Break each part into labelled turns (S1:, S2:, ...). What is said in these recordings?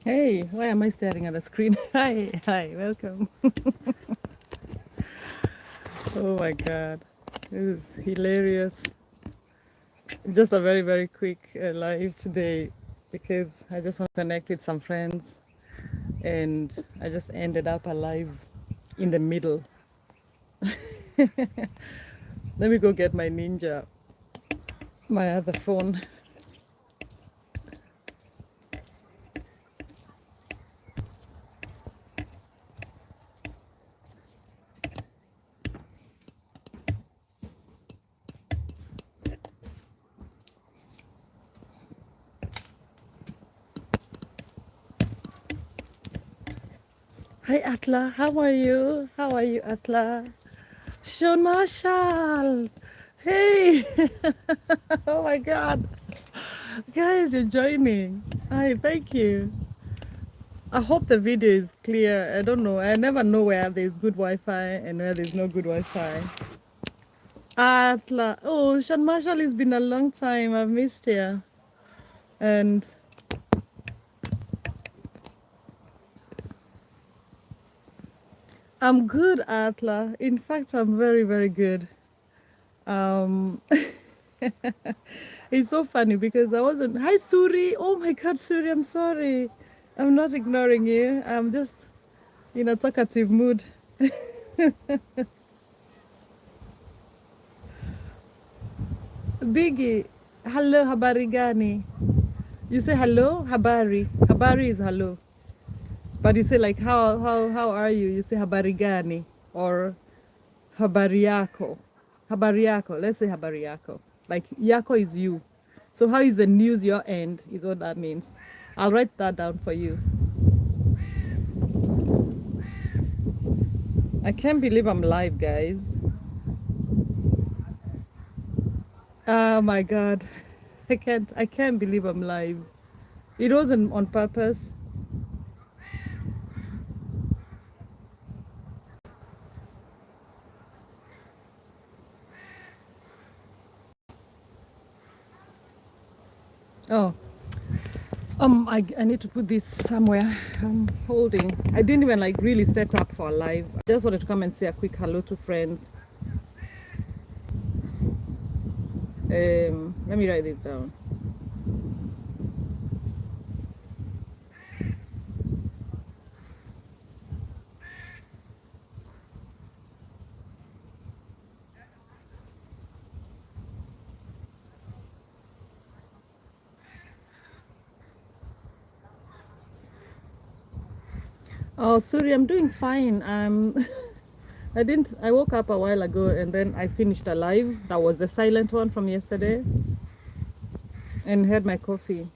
S1: Hey, why am I staring at the screen? Hi, welcome. Oh my God, this is hilarious. Just a very, very quick live today because I just want to connect with some friends and I just ended up alive in the middle. Let me go get my ninja, my other phone. Hi Atla, how are you? How are you, Atla? Sean Marshall. Hey, oh my God. Guys, you're joining. Hi, thank you. I hope the video is clear. I don't know. I never know where there's good Wi-Fi and where there's no good Wi-Fi. Atla. Oh, Sean Marshall, it's been a long time. I've missed you. And I'm good, Atla. In fact, I'm very, very good. Um, it's so funny because I wasn't. Hi, Suri. Oh my God, Suri, I'm sorry. I'm not ignoring you. I'm just in a talkative mood. Biggie, hello, habari gani? You say hello, habari. Habari is hello. But you say like how are you? You say habari gani or habari yako. Habari yako. Let's say habari yako. Like yako is you. So how is the news your end is what that means. I'll write that down for you. I can't believe I'm live, guys. Oh my God. I can't believe I'm live. It wasn't on purpose. Oh, I need to put this somewhere. I'm holding. I didn't even like really set up for a live. I just wanted to come and say a quick hello to friends. Let me write this down. Oh, sorry, I'm doing fine. I woke up a while ago and then I finished a live. That was the silent one from yesterday and had my coffee.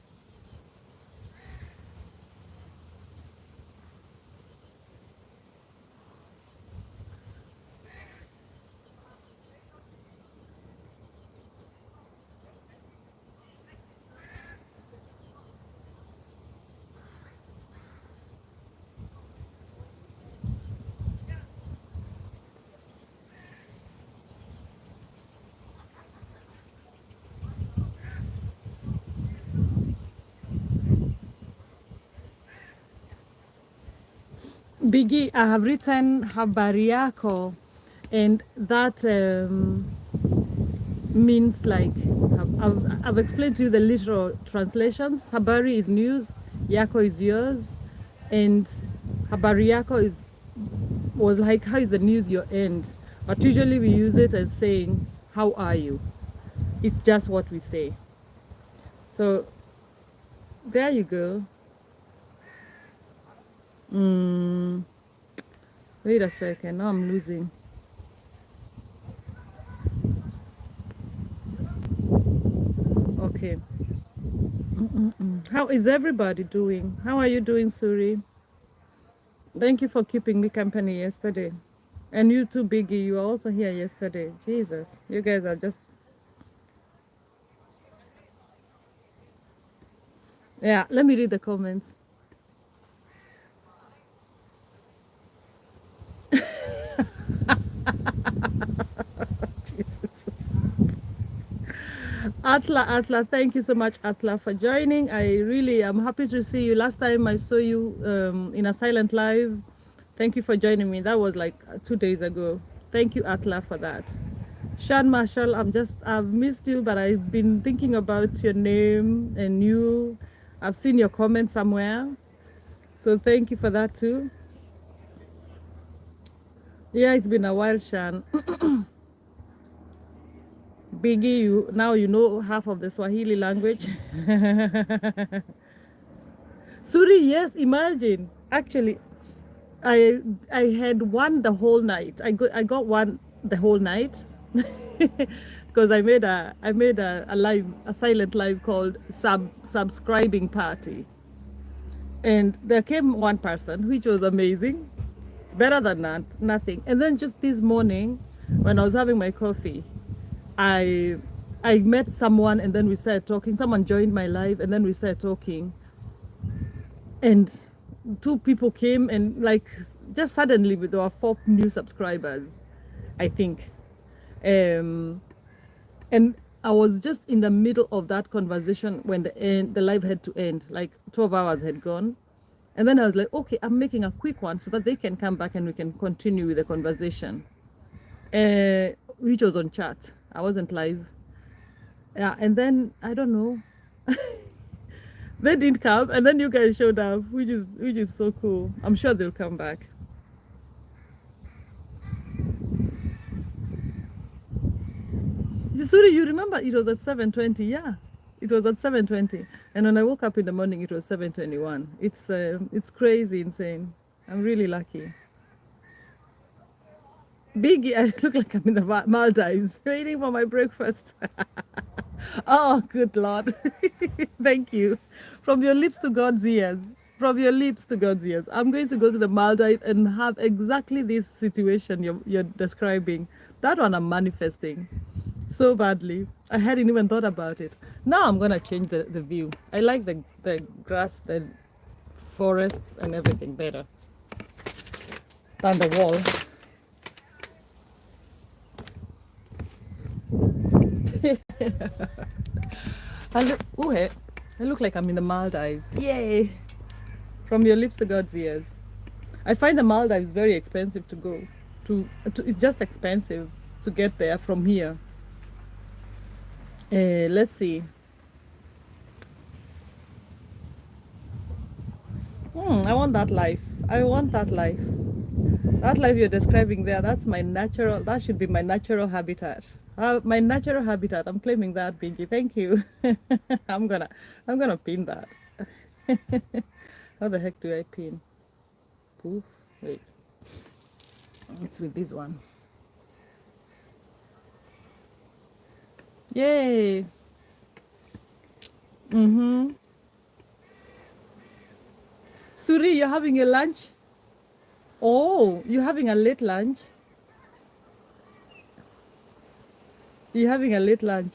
S1: Biggie, I have written habari yako, and that means like I've explained to you the literal translations. Habari is news, yako is yours, and habari yako was like how is the news your end. But usually we use it as saying how are you. It's just what we say. So there you go. Mm, wait a second. Now I'm losing. Okay. How is everybody doing? How are you doing, Suri? Thank you for keeping me company yesterday. And you too, Biggie. You were also here yesterday. Jesus, you guys are just. Yeah, let me read the comments. Jesus. Atla, thank you so much, Atla, for joining. I really am happy to see you. Last time I saw you in a silent live. Thank you for joining me. That was like 2 days ago. Thank you, Atla, for that. Shan Marshall, I've missed you, but I've been thinking about your name and you. I've seen your comment somewhere. So thank you for that too. Yeah, it's been a while, Shan. Biggie, now you know half of the Swahili language. Suri, yes, imagine. Actually, I I had one the whole night. I got one the whole night because I made a live, a silent live called subscribing party, and there came one person, which was amazing. It's better than nothing. And then just this morning, when I was having my coffee, I I met someone, and then we started talking. Someone joined my live, and then we started talking, and two people came, and like just suddenly there were 4 new subscribers, I think. um and I was just in the middle of that conversation when the live had to end, like 12 hours had gone. And then I was like, okay, I'm making a quick one so that they can come back and we can continue with the conversation, which was on chat. I wasn't live. Yeah, and then I don't know, they didn't come, and then you guys showed up, which is so cool. I'm sure they'll come back. Sorry, you remember it was at 7:20? Yeah, it was at 7:20, and when I woke up in the morning, it was 7:21. It's crazy, insane. I'm really lucky. Biggie, I look like I'm in the Maldives, waiting for my breakfast. Oh, good Lord. Thank you. From your lips to God's ears. From your lips to God's ears. I'm going to go to the Maldives and have exactly this situation you're describing. That one I'm manifesting so badly. I hadn't even thought about it. Now I'm going to change the view. I like the grass, the forests, and everything better than the wall. I look like I'm in the Maldives. Yay! From your lips to God's ears. I find the Maldives very expensive to go to. It's just expensive to get there from here. Let's see. I want that life. I want that life. That life you're describing there, that's my natural, that should be my natural habitat. My natural habitat. I'm claiming that, Binky. Thank you. I'm gonna pin that. How the heck do I pin? Poof. Wait. It's with this one. Yay. Mm-hmm. Suri, you're having your lunch? Oh, you're having a late lunch? You're having a late lunch.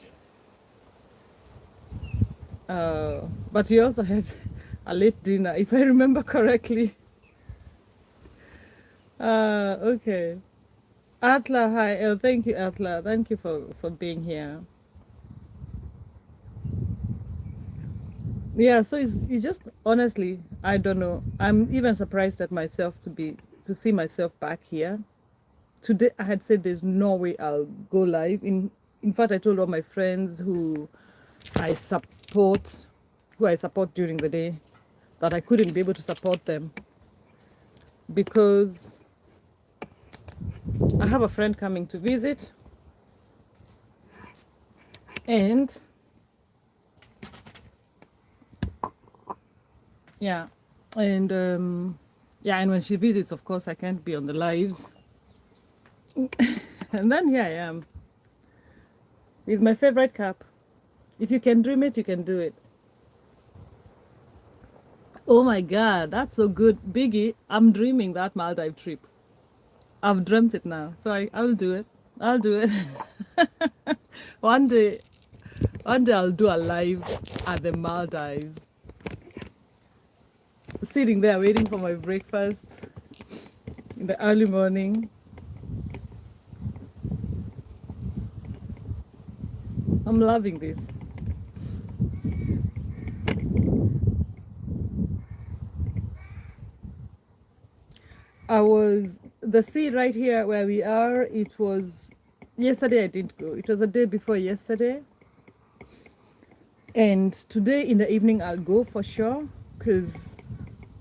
S1: But you also had a late dinner, if I remember correctly. Okay. Atla, hi. Oh, thank you, Atla. Thank you for being here. Yeah, so it's just honestly, I don't know. I'm even surprised at myself to see myself back here. Today I had said there's no way I'll go live. In fact, I told all my friends I support who I support during the day that I couldn't be able to support them because I have a friend coming to visit, and yeah, and yeah, and when she visits, of course, I can't be on the lives. And then here I am with my favorite cup. If you can dream it, you can do it. Oh my God, that's so good. Biggie, I'm dreaming that Maldive trip. I've dreamt it now. So I'll do it. I'll do it. one day, one day I'll do a live at the Maldives. Sitting there waiting for my breakfast in the early morning. I'm loving this. I was the sea right here where we are. It was yesterday. I didn't go. It was a day before yesterday, and today in the evening I'll go for sure because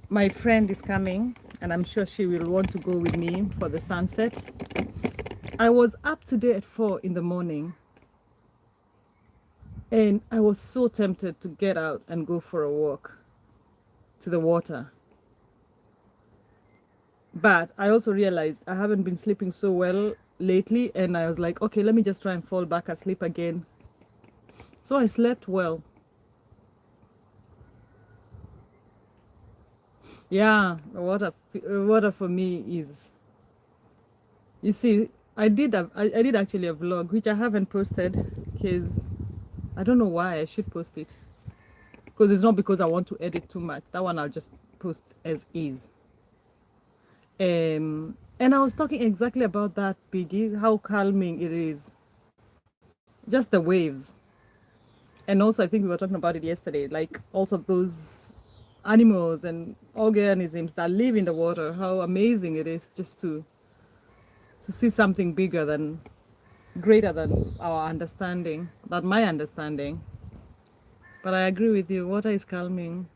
S1: my friend is coming, and I'm sure she will want to go with me for the sunset. I was up today at 4 in the morning, and I was so tempted to get out and go for a walk to the water. But I also realized I haven't been sleeping so well lately, and I was like, okay, let me just try and fall back asleep again. So I slept well. Yeah, water for me is, you see, I did actually a vlog which I haven't posted because I don't know why I should post it. Because it's not because I want to edit too much. That one I'll just post as is. And I was talking exactly about that, Biggie, how calming it is. Just the waves. And also, I think we were talking about it yesterday, like also those animals and organisms that live in the water, how amazing it is just to see something bigger than, greater than our understanding, than my understanding. But I agree with you, water is calming.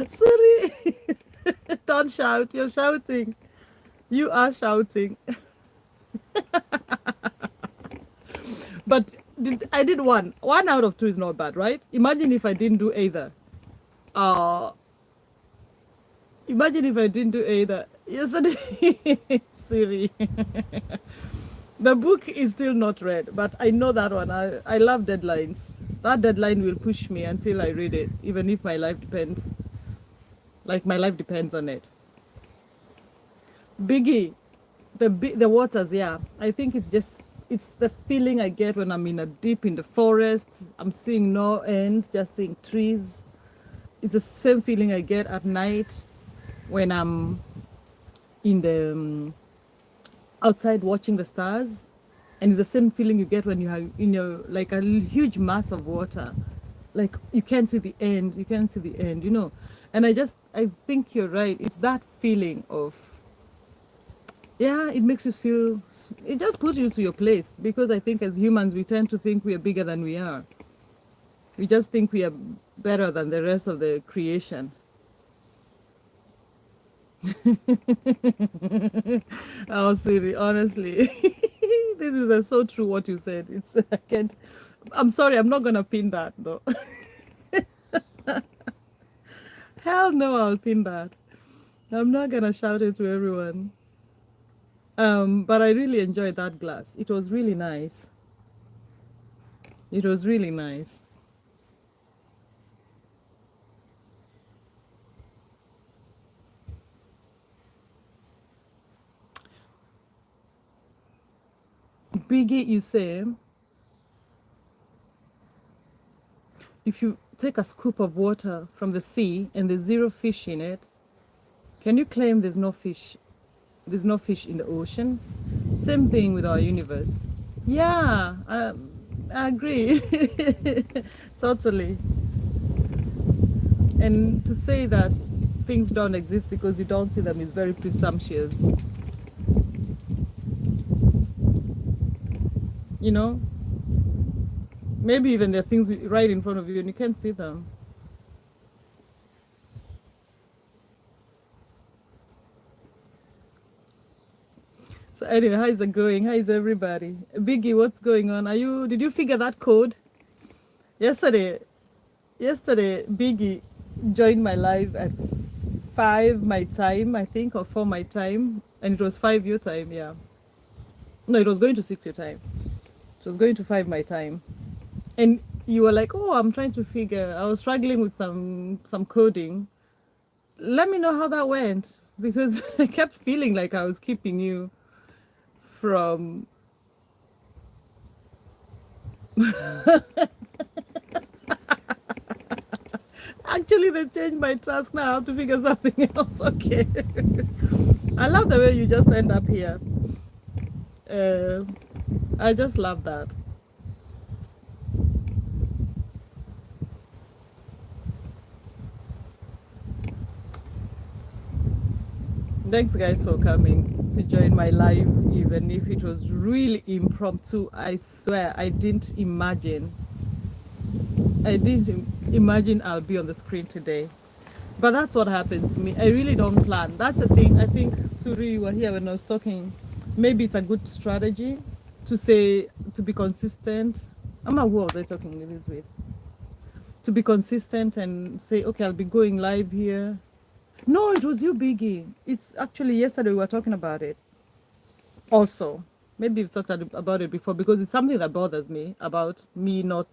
S1: Sorry, don't shout, you're shouting. You are shouting. But I did one. One out of two is not bad, right? Imagine if I didn't do either. Uh, Imagine if I didn't do either. Yesterday, Siri. The book is still not read, but I know that one. I love deadlines. That deadline will push me until I read it, even if my life depends. Like my life depends on it. Biggie, the waters, yeah. I think it's the feeling I get when I'm in a deep in the forest. I'm seeing no end, just seeing trees. It's the same feeling I get at night when I'm in the outside watching the stars, and it's the same feeling you get when you have in your like a huge mass of water, like you can't see the end, and I think you're right, it's that feeling of, yeah, it makes you feel, it just puts you to your place, because I think as humans we tend to think we are bigger than we are. We just think we are better than the rest of the creation. Oh, Siri, honestly, this is so true what you said. It's I can't. I'm sorry, I'm not gonna pin that though. Hell no, I'll pin that. I'm not gonna shout it to everyone. But I really enjoyed that glass. It was really nice. It was really nice. Biggie, you say if you take a scoop of water from the sea and there's zero fish in it, can you claim there's no fish? There's no fish in the ocean. Same thing with our universe. Yeah, I agree. Totally. And to say that things don't exist because you don't see them is very presumptuous. You know, maybe even there are things right in front of you and you can't see them. So anyway, how is it going? How is everybody? Biggie, what's going on? Did you figure that code? Yesterday, Biggie joined my live at 5 my time, I think, or 4 my time, and it was 5 your time, yeah. No, it was going to 6 your time. It was going to 5 my time. And you were like, oh, I'm trying to figure, I was struggling with some coding. Let me know how that went, because I kept feeling like I was keeping you from. Actually, they changed my task now. I have to figure something else. Okay. I love the way you just end up here. Uh, I just love that. Thanks, guys, for coming to join my live, even if it was really impromptu. I swear, I didn't imagine I'll be on the screen today. But that's what happens to me. I really don't plan. That's the thing. I think, Suri, you were here when I was talking. Maybe it's a good strategy to say, to be consistent. I'm not, who was I talking this with? To be consistent and say, okay, I'll be going live here. No, it was you, Biggie. It's actually yesterday we were talking about it. Also, maybe we've talked about it before because it's something that bothers me about me not.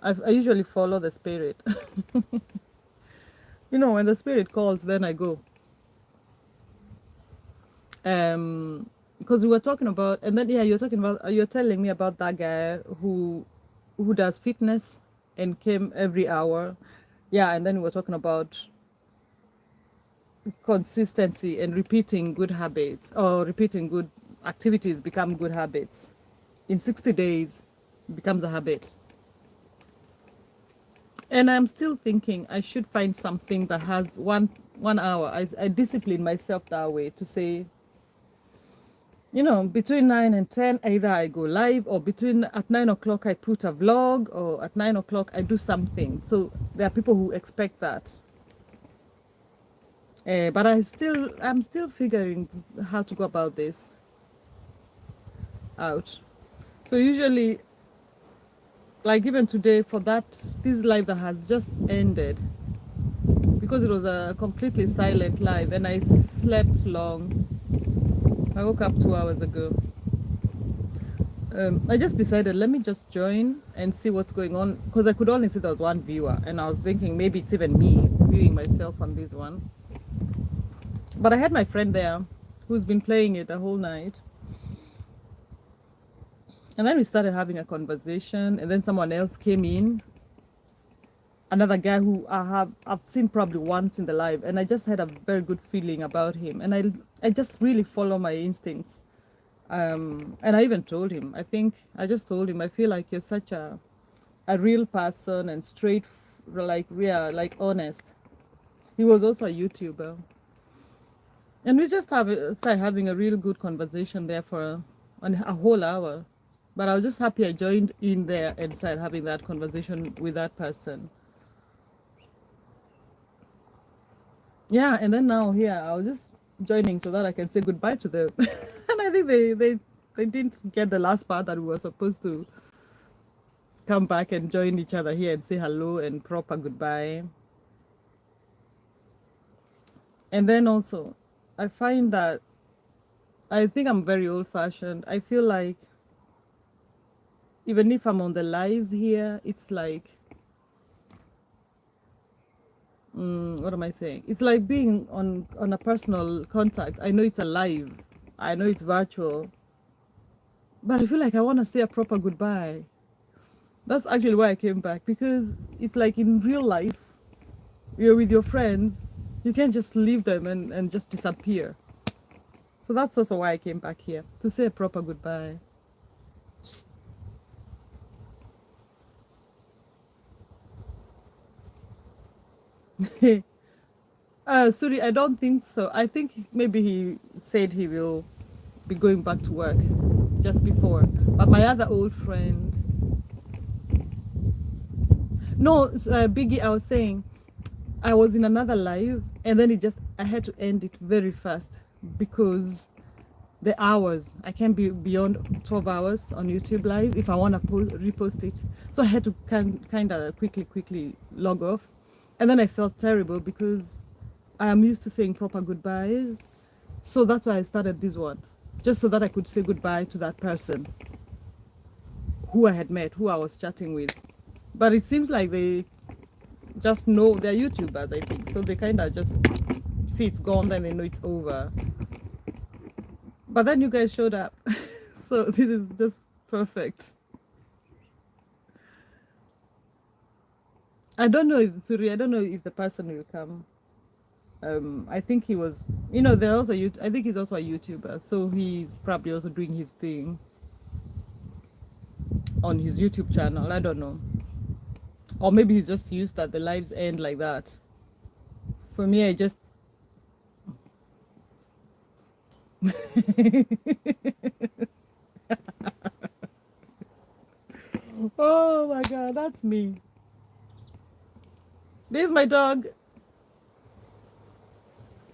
S1: I usually follow the spirit. When the spirit calls, then I go. Because we were talking about, and then you're telling me about that guy who does fitness and came every hour. Yeah, and then we were talking about consistency and repeating good habits, or repeating good activities become good habits. In 60 days, it becomes a habit. And I'm still thinking I should find something that has one hour. I discipline myself that way to say, between 9 and 10, either I go live, or between at 9 o'clock I put a vlog, or at 9 o'clock I do something. So there are people who expect that. But I'm still figuring how to go about this out. So usually, like even today, for this live that has just ended, because it was a completely silent live and I slept long. I woke up 2 hours ago. I just decided, let me just join and see what's going on, because I could only see there was one viewer, and I was thinking maybe it's even me viewing myself on this one. But I had my friend there who's been playing it the whole night. And then we started having a conversation, and then someone else came in, another guy who I've seen probably once in the live, and I just had a very good feeling about him, and I just really follow my instincts. And I even told him, I just told him, I feel like you're such a real person and straight, like real, like honest. He was also a YouTuber. And we just started having a real good conversation there for a whole hour. But I was just happy I joined in there and started having that conversation with that person. Yeah, and then now here, I was just joining so that I can say goodbye to them. And I think they didn't get the last part that we were supposed to come back and join each other here and say hello and proper goodbye. And then also, I find that I think I'm very old fashioned. I feel like even if I'm on the lives here, it's like, what am I saying? It's like being on a personal contact. I know it's a live, I know it's virtual, but I feel like I want to say a proper goodbye. That's actually why I came back, because it's like in real life, you're with your friends, you can't just leave them and just disappear. So that's also why I came back here, to say a proper goodbye. Suri, I don't think so. I think maybe he said he will be going back to work just before. But my other old friend, no, Biggie, I was saying, I was in another live, and then I had to end it very fast because the hours, I can't be beyond 12 hours on YouTube live if I want to repost it. So I had to kind of quickly log off. And then I felt terrible because I am used to saying proper goodbyes. So that's why I started this one, just so that I could say goodbye to that person who I had met, who I was chatting with. But it seems like they just know they're YouTubers, I think. So they kind of just see it's gone, then they know it's over. But then you guys showed up. So this is just perfect. I don't know if the person will come. I think he was, they're also, I think he's also a YouTuber. So he's probably also doing his thing on his YouTube channel. I don't know. Or maybe he's just used that the lives end like that. For me, Oh my God, that's me. This is my dog.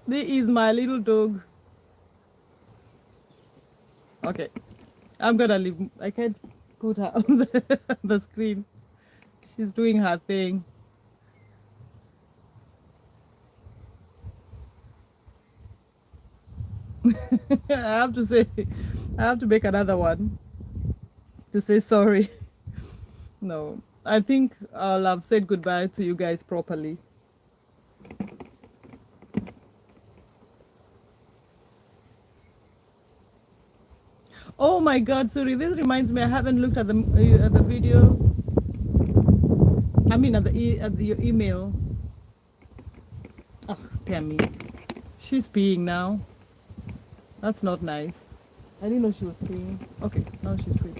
S1: This is my little dog. Okay, I'm gonna leave. I can't put her on the screen. She's doing her thing. I have to say, I have to make another one to say sorry. No, I think I'll have said goodbye to you guys properly. Oh my God, sorry. This reminds me. I haven't looked at the video. I mean, at the email. Oh, damn me. She's peeing now. That's not nice. I didn't know she was peeing. Okay, now she's free.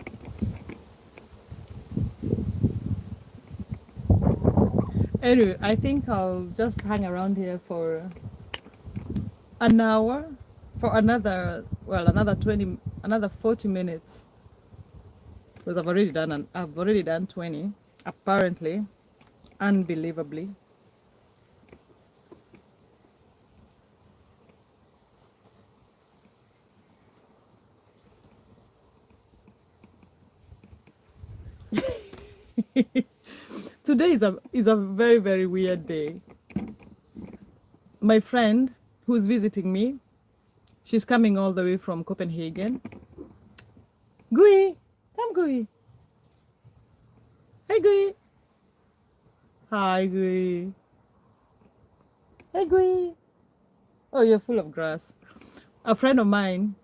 S1: Anyway, I think I'll just hang around here for an hour, for another 40 minutes. Because I've already done 20, apparently, unbelievably. Today is a very, very weird day. My friend who's visiting me, she's coming all the way from Copenhagen. Gui, come Gui. Hey Gui. Hi Gui. Hey Gui. Oh, you're full of grass. A friend of mine.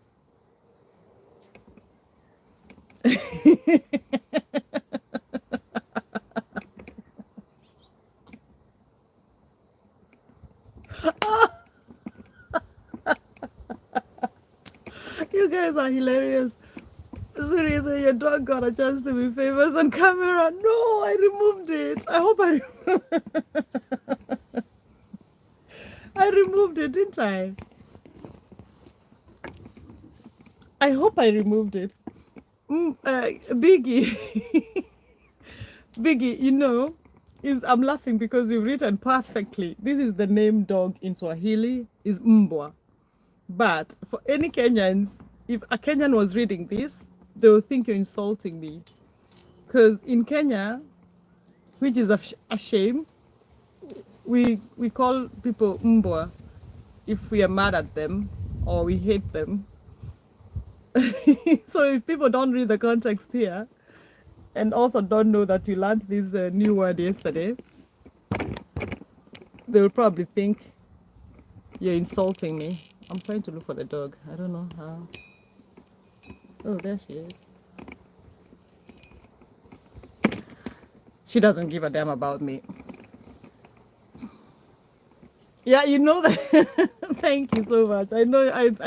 S1: You guys are hilarious. Seriously, your dog got a chance to be famous on camera. No, I removed it. I hope I removed it, didn't I? I hope I removed it. Biggie, Biggie, I'm laughing because you've written perfectly. This is the name dog in Swahili is mbwa. But for any Kenyans, if a Kenyan was reading this, they will think you're insulting me. Because in Kenya, which is a shame, we call people mbwa if we are mad at them or we hate them. So if people don't read the context here and also don't know that you learned this new word yesterday, they will probably think you're insulting me. I'm trying to look for the dog. I don't know how. Oh, there she is. She doesn't give a damn about me. Yeah, you know that. Thank you so much. I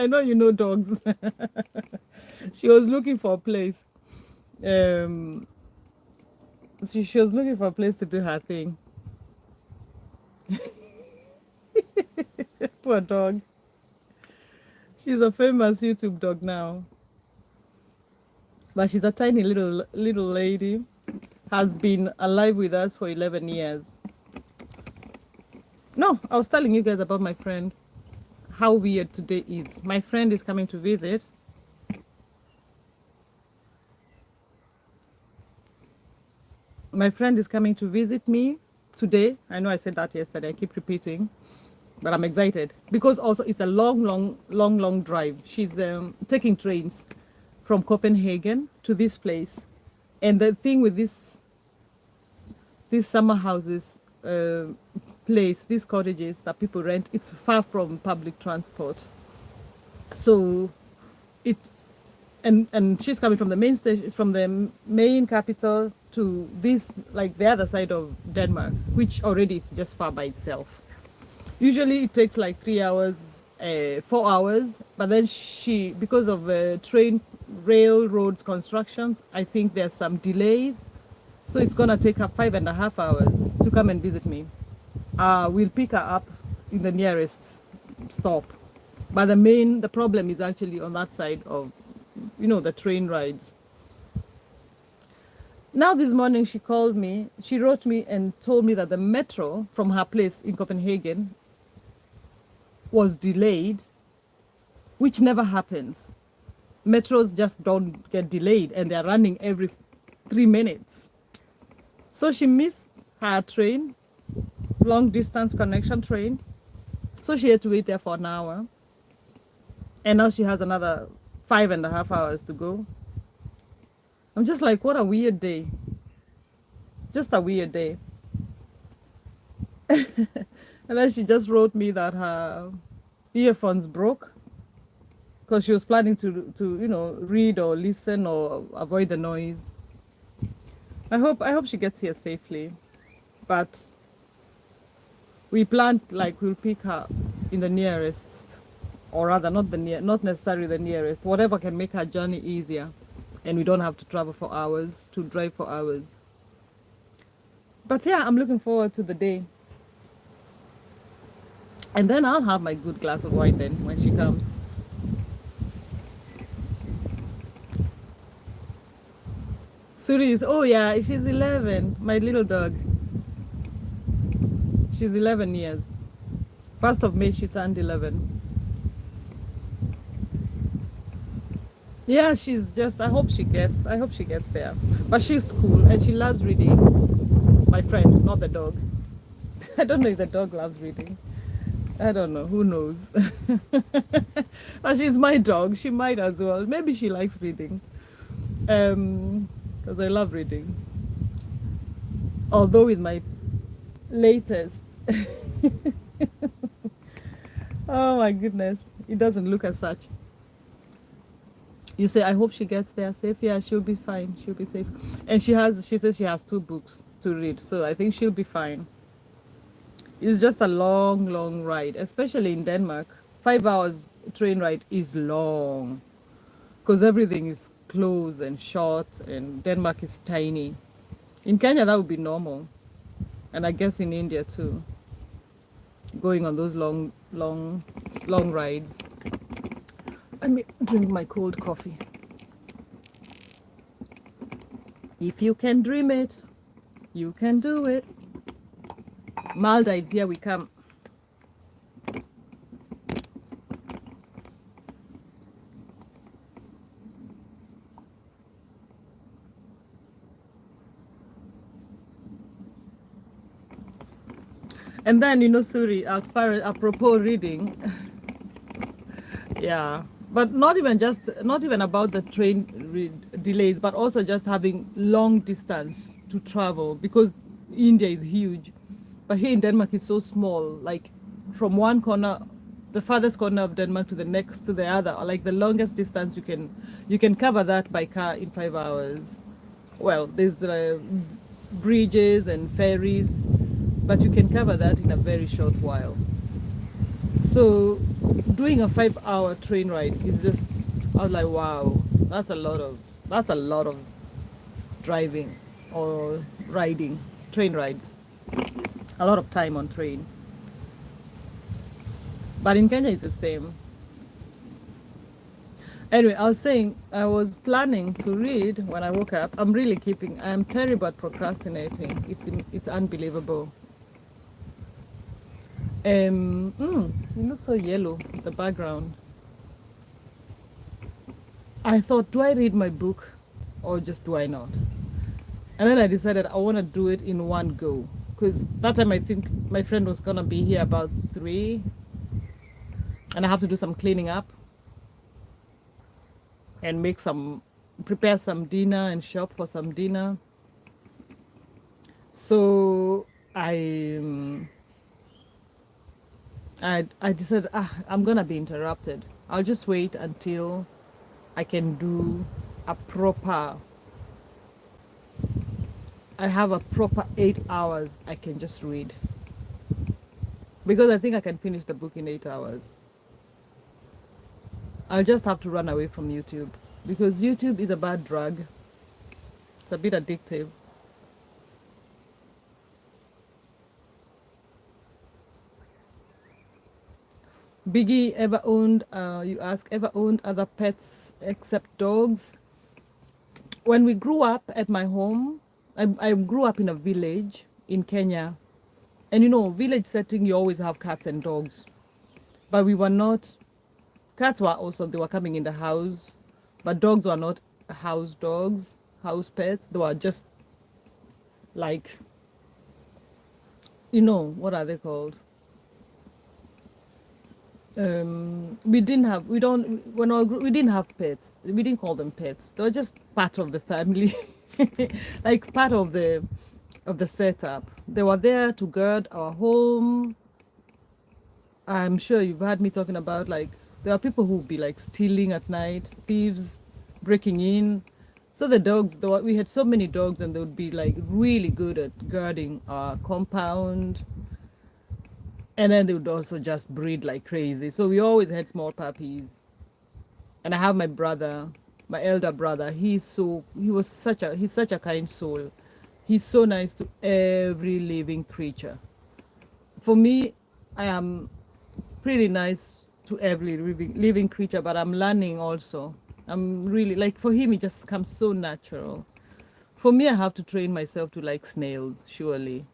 S1: know you know dogs. She was looking for a place. She was looking for a place to do her thing. Poor dog. She's a famous YouTube dog now. But she's a tiny little lady. Has been alive with us for 11 years. No, I was telling you guys about my friend. How weird today is. My friend is coming to visit. My friend is coming to visit me today. I know I said that yesterday. I keep repeating. But I'm excited. Because also it's a long drive. She's taking trains from Copenhagen to this place. And the thing with these summer houses place, these cottages that people rent, it's far from public transport. So it and she's coming from the main station, from the main capital to this, like the other side of Denmark, which already it's just far by itself. Usually it takes like 3 hours, 4 hours, but then because of train railroads constructions, I think there's some delays. So it's gonna take her 5.5 hours to come and visit me. We'll pick her up in the nearest stop. But the problem is actually on that side of, the train rides. Now this morning she called me, she wrote me and told me that the metro from her place in Copenhagen was delayed, which never happens. Metros just don't get delayed and they're running every 3 minutes. So she missed her train, long distance connection train. So she had to wait there for an hour. And now she has another 5.5 hours to go. I'm just like, what a weird day. Just a weird day. And then she just wrote me that her earphones broke because she was planning to read or listen or avoid the noise. I hope she gets here safely. But we planned like we'll pick her in the nearest, or rather not necessarily the nearest, whatever can make her journey easier, and we don't have to drive for hours. But yeah, I'm looking forward to the day. And then I'll have my good glass of wine then when she comes. Suri is, oh yeah, she's 11, my little dog. She's 11 years. 1st of May she turned 11. Yeah, I hope she gets there. But she's cool and she loves reading. My friend, not the dog. I don't know if the dog loves reading. I don't know, who knows? But she's my dog, she might as well. Maybe she likes reading. Because I love reading. Although with my latest, oh my goodness, it doesn't look as such. You say, I hope she gets there safe. Yeah, she'll be fine. She'll be safe. And she says she has 2 books to read. So I think she'll be fine. It's just a long, long ride, especially in Denmark. 5 hours train ride is long because everything is close and short and Denmark is tiny. In Kenya, that would be normal. And I guess in India too. Going on those long, long, long rides. Let me drink my cold coffee. If you can dream it, you can do it. Maldives, here we come. And then, Suri, apropos reading, yeah, but not even about the train delays, but also just having long distance to travel because India is huge. But here in Denmark, it's so small, like from one corner, the farthest corner of Denmark to the next to the other, like the longest distance you can cover that by car in 5 hours. Well, there's the bridges and ferries, but you can cover that in a very short while. So doing a 5-hour train ride is just, I was like, wow, that's a lot of driving or riding, train rides. A lot of time on train. But in Kenya it's the same. Anyway, I was saying I was planning to read when I woke up. I'm terrible at procrastinating. It's unbelievable. It looks so yellow, the background. I thought, do I read my book or just do I not? And then I decided I want to do it in one go. Because that time I think my friend was going to be here about 3. And I have to do some cleaning up. And prepare some dinner and shop for some dinner. So I decided, I'm going to be interrupted. I'll just wait until I can do I have a proper 8 hours I can just read. Because I think I can finish the book in 8 hours. I'll just have to run away from YouTube. Because YouTube is a bad drug. It's a bit addictive. Biggie ever owned, you ask, ever owned other pets except dogs? When we grew up at my home, I grew up in a village in Kenya. And you know, village setting, you always have cats and dogs. But we were not, cats were also, they were coming in the house. But dogs were not house dogs, house pets. They were just like, you know, what are they called? We didn't have, we don't, when we didn't have pets. We didn't call them pets. They were just part of the family, like part of the setup. They were there to guard our home. I'm sure you've heard me talking about like there are people who would be like stealing at night, thieves breaking in. So the dogs, we had so many dogs, and they would be like really good at guarding our compound. And then they would also just breed like crazy. So we always had small puppies. And I have my brother, my elder brother. He's such a kind soul. He's so nice to every living creature. For me, I am pretty nice to every living creature, but I'm learning also. I'm really like, for him, it just comes so natural. For me, I have to train myself to like snails, surely.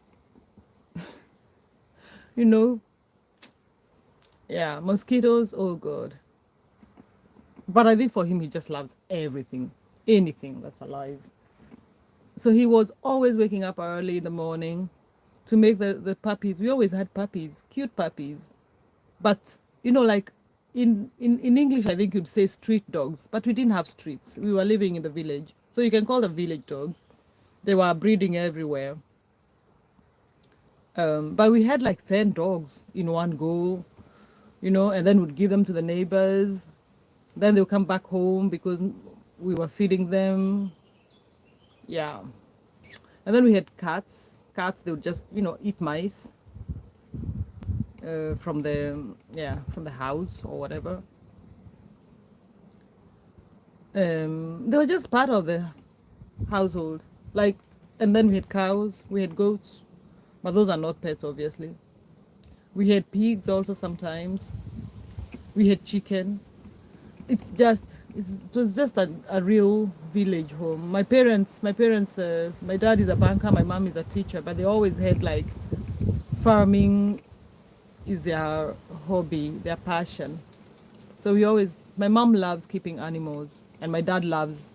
S1: You know, yeah, mosquitoes, oh God. But I think for him, he just loves everything, anything that's alive. So he was always waking up early in the morning to make the puppies. We always had puppies, cute puppies. But, you know, like in English, I think you'd say street dogs, but we didn't have streets. We were living in the village. So you can call them village dogs. They were breeding everywhere. But we had like 10 dogs in one go, you know, and then we'd give them to the neighbors. Then they'll come back home because we were feeding them. Yeah. And then we had cats. Cats, they would just, you know, eat mice from from the house or whatever. They were just part of the household. Like, and then we had cows, we had goats, but those are not pets, obviously. We had pigs also sometimes. We had chicken. It was just a real village home. My dad is a banker, my mom is a teacher, but they always had like farming is their hobby, their passion. So my mom loves keeping animals, and my dad loves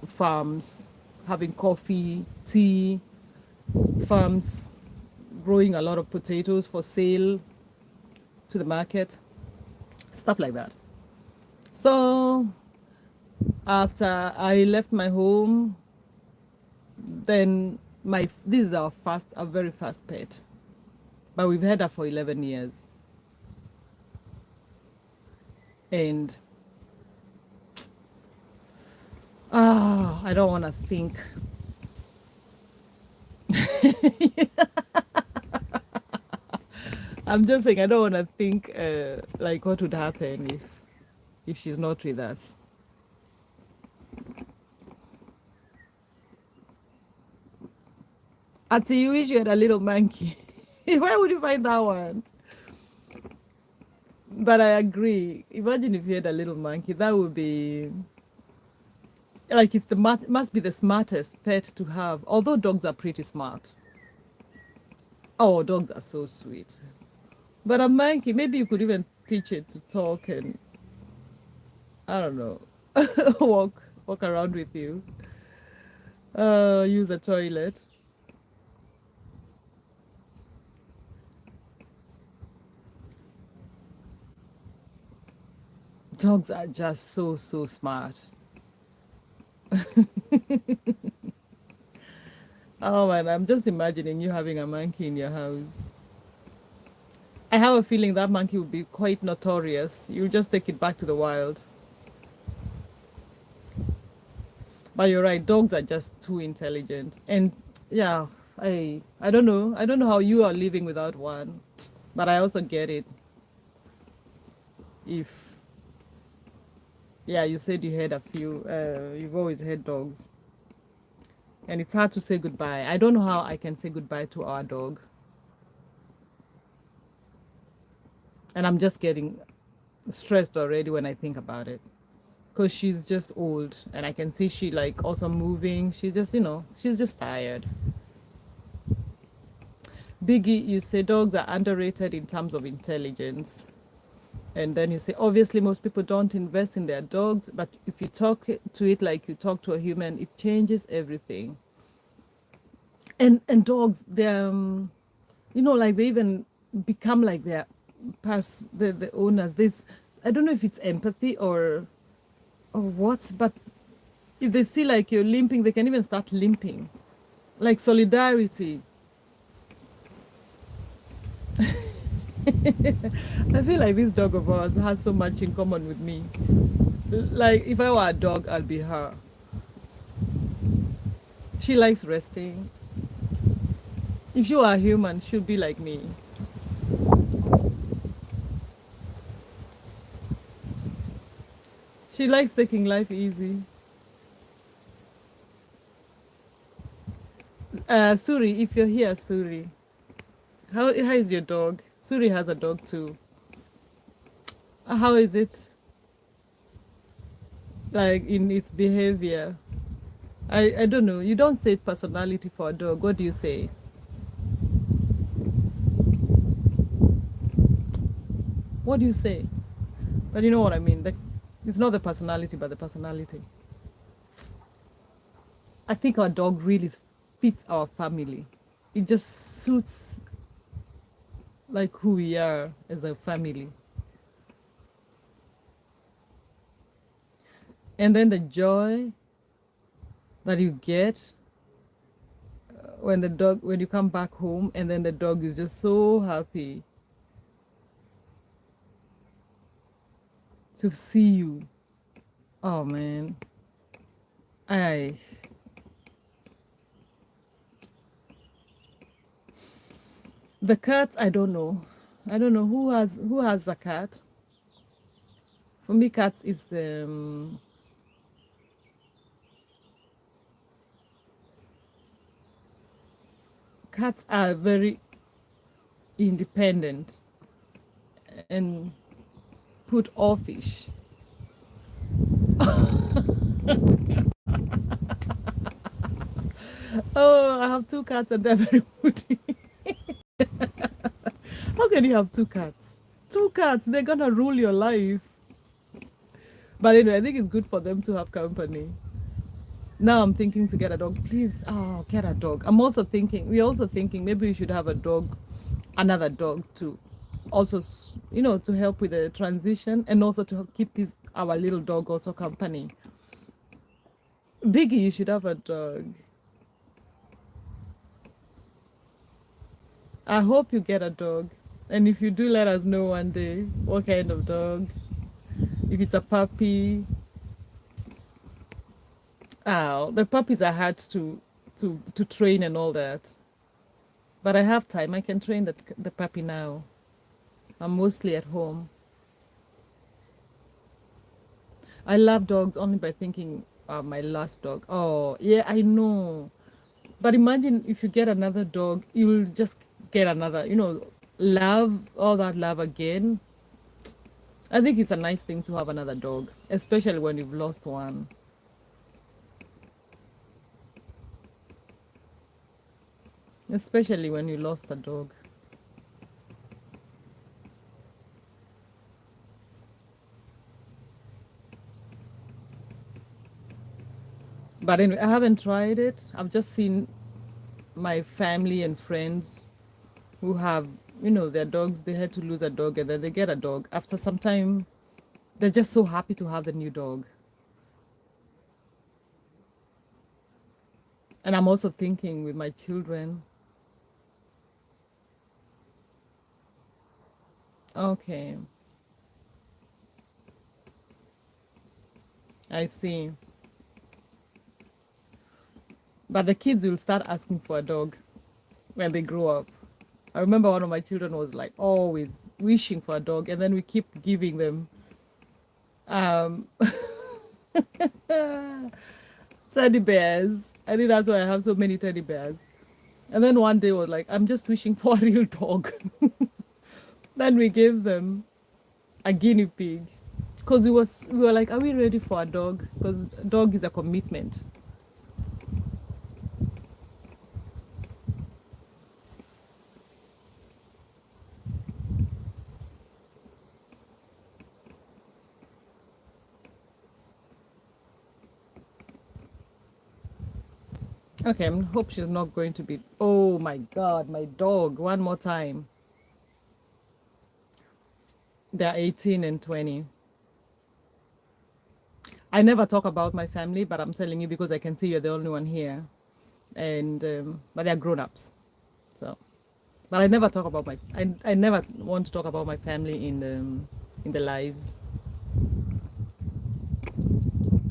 S1: farms, having coffee, tea, farms, growing a lot of potatoes for sale to the market, stuff like that. So after I left my home, then this is our very first pet, but we've had her for 11 years, and I don't want to think. I'm just saying I don't want to think like what would happen if she's not with us. Until you wish you had a little monkey. Where would you find that one? But I agree. Imagine if you had a little monkey. That would be like must be the smartest pet to have. Although dogs are pretty smart. Oh, dogs are so sweet. But a monkey, maybe you could even teach it to talk and I don't know, walk around with you. Use a toilet. Dogs are just so smart. Oh man, I'm just imagining you having a monkey in your house. I have a feeling that monkey would be quite notorious. You'll just take it back to the wild. But you're right, dogs are just too intelligent. And yeah, I don't know. I don't know how you are living without one. But I also get it. If yeah, you said you had a few, you've always had dogs. And it's hard to say goodbye. I don't know how I can say goodbye to our dog. And I'm just getting stressed already when I think about it. Because she's just old and I can see she like also moving. She just, she's just tired. Biggie, you say dogs are underrated in terms of intelligence. And then you say, obviously, most people don't invest in their dogs, but if you talk to it like you talk to a human, it changes everything. And dogs, they're, like they even become like their past the owners. This, I don't know if it's empathy or what, but if they see like you're limping, they can even start limping, like solidarity. I feel like this dog of ours has so much in common with me. Like if I were a dog, I'll be her. She likes resting. If she were a human, she'd be like me. She likes taking life easy. Suri, if you're here, Suri, how is your dog? Suri has a dog too. How is it, like in its behavior? I don't know. You don't say personality for a dog. What do you say? What do you say? But you know what I mean. Like, it's not the personality, but the personality. I think our dog really fits our family. It just suits like who we are as a family. And then the joy that you get when you come back home and then the dog is just so happy to see you. Oh man. I The cats, I don't know. I don't know who has a cat. For me, cats is cats are very independent and put offish. Oh, I have two cats and they're very moody. How can you have two cats? Two cats, they're gonna rule your life. But anyway, I think it's good for them to have company. Now I'm thinking to get a dog. Please, get a dog. We're also thinking maybe we should have a dog, another dog to also, to help with the transition and also to keep our little dog also company. Biggie, you should have a dog. I hope you get a dog. And if you do, let us know one day what kind of dog. If it's a puppy. Oh, the puppies are hard to train and all that. But I have time. I can train the puppy now. I'm mostly at home. I love dogs only by thinking my last dog. Oh, yeah, I know. But imagine if you get another dog, you'll just get another, love, all that love again. I think it's a nice thing to have another dog, especially when you've lost one. Especially when you lost a dog. But anyway, I haven't tried it. I've just seen my family and friends who have, their dogs, they had to lose a dog and then they get a dog. After some time, they're just so happy to have the new dog. And I'm also thinking with my children. Okay, I see. But the kids will start asking for a dog when they grow up. I remember one of my children was like always wishing for a dog, and then we keep giving them um, teddy bears. I think that's why I have so many teddy bears. And then one day was like, I'm just wishing for a real dog. Then we gave them a guinea pig because we were like, are we ready for a dog? Because dog is a commitment. Okay, I hope she's not going to be. Oh my God, my dog! One more time. They're 18 and 20. I never talk about my family, but I'm telling you because I can see you're the only one here, and but they're grown-ups. So, but I never talk about my. I never want to talk about my family in the lives.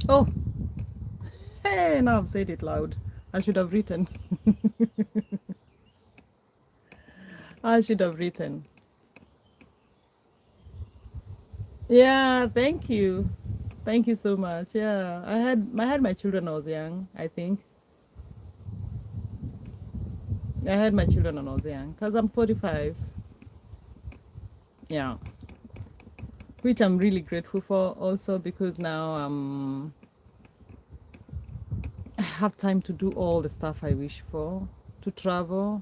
S1: Oh, hey! Now I've said it loud. I should have written. I should have written. Yeah, thank you. Thank you so much. Yeah, I had my children when I was young, I think. I had my children when I was young because I'm 45. Yeah, which I'm really grateful for also because now I have time to do all the stuff I wish for, to travel.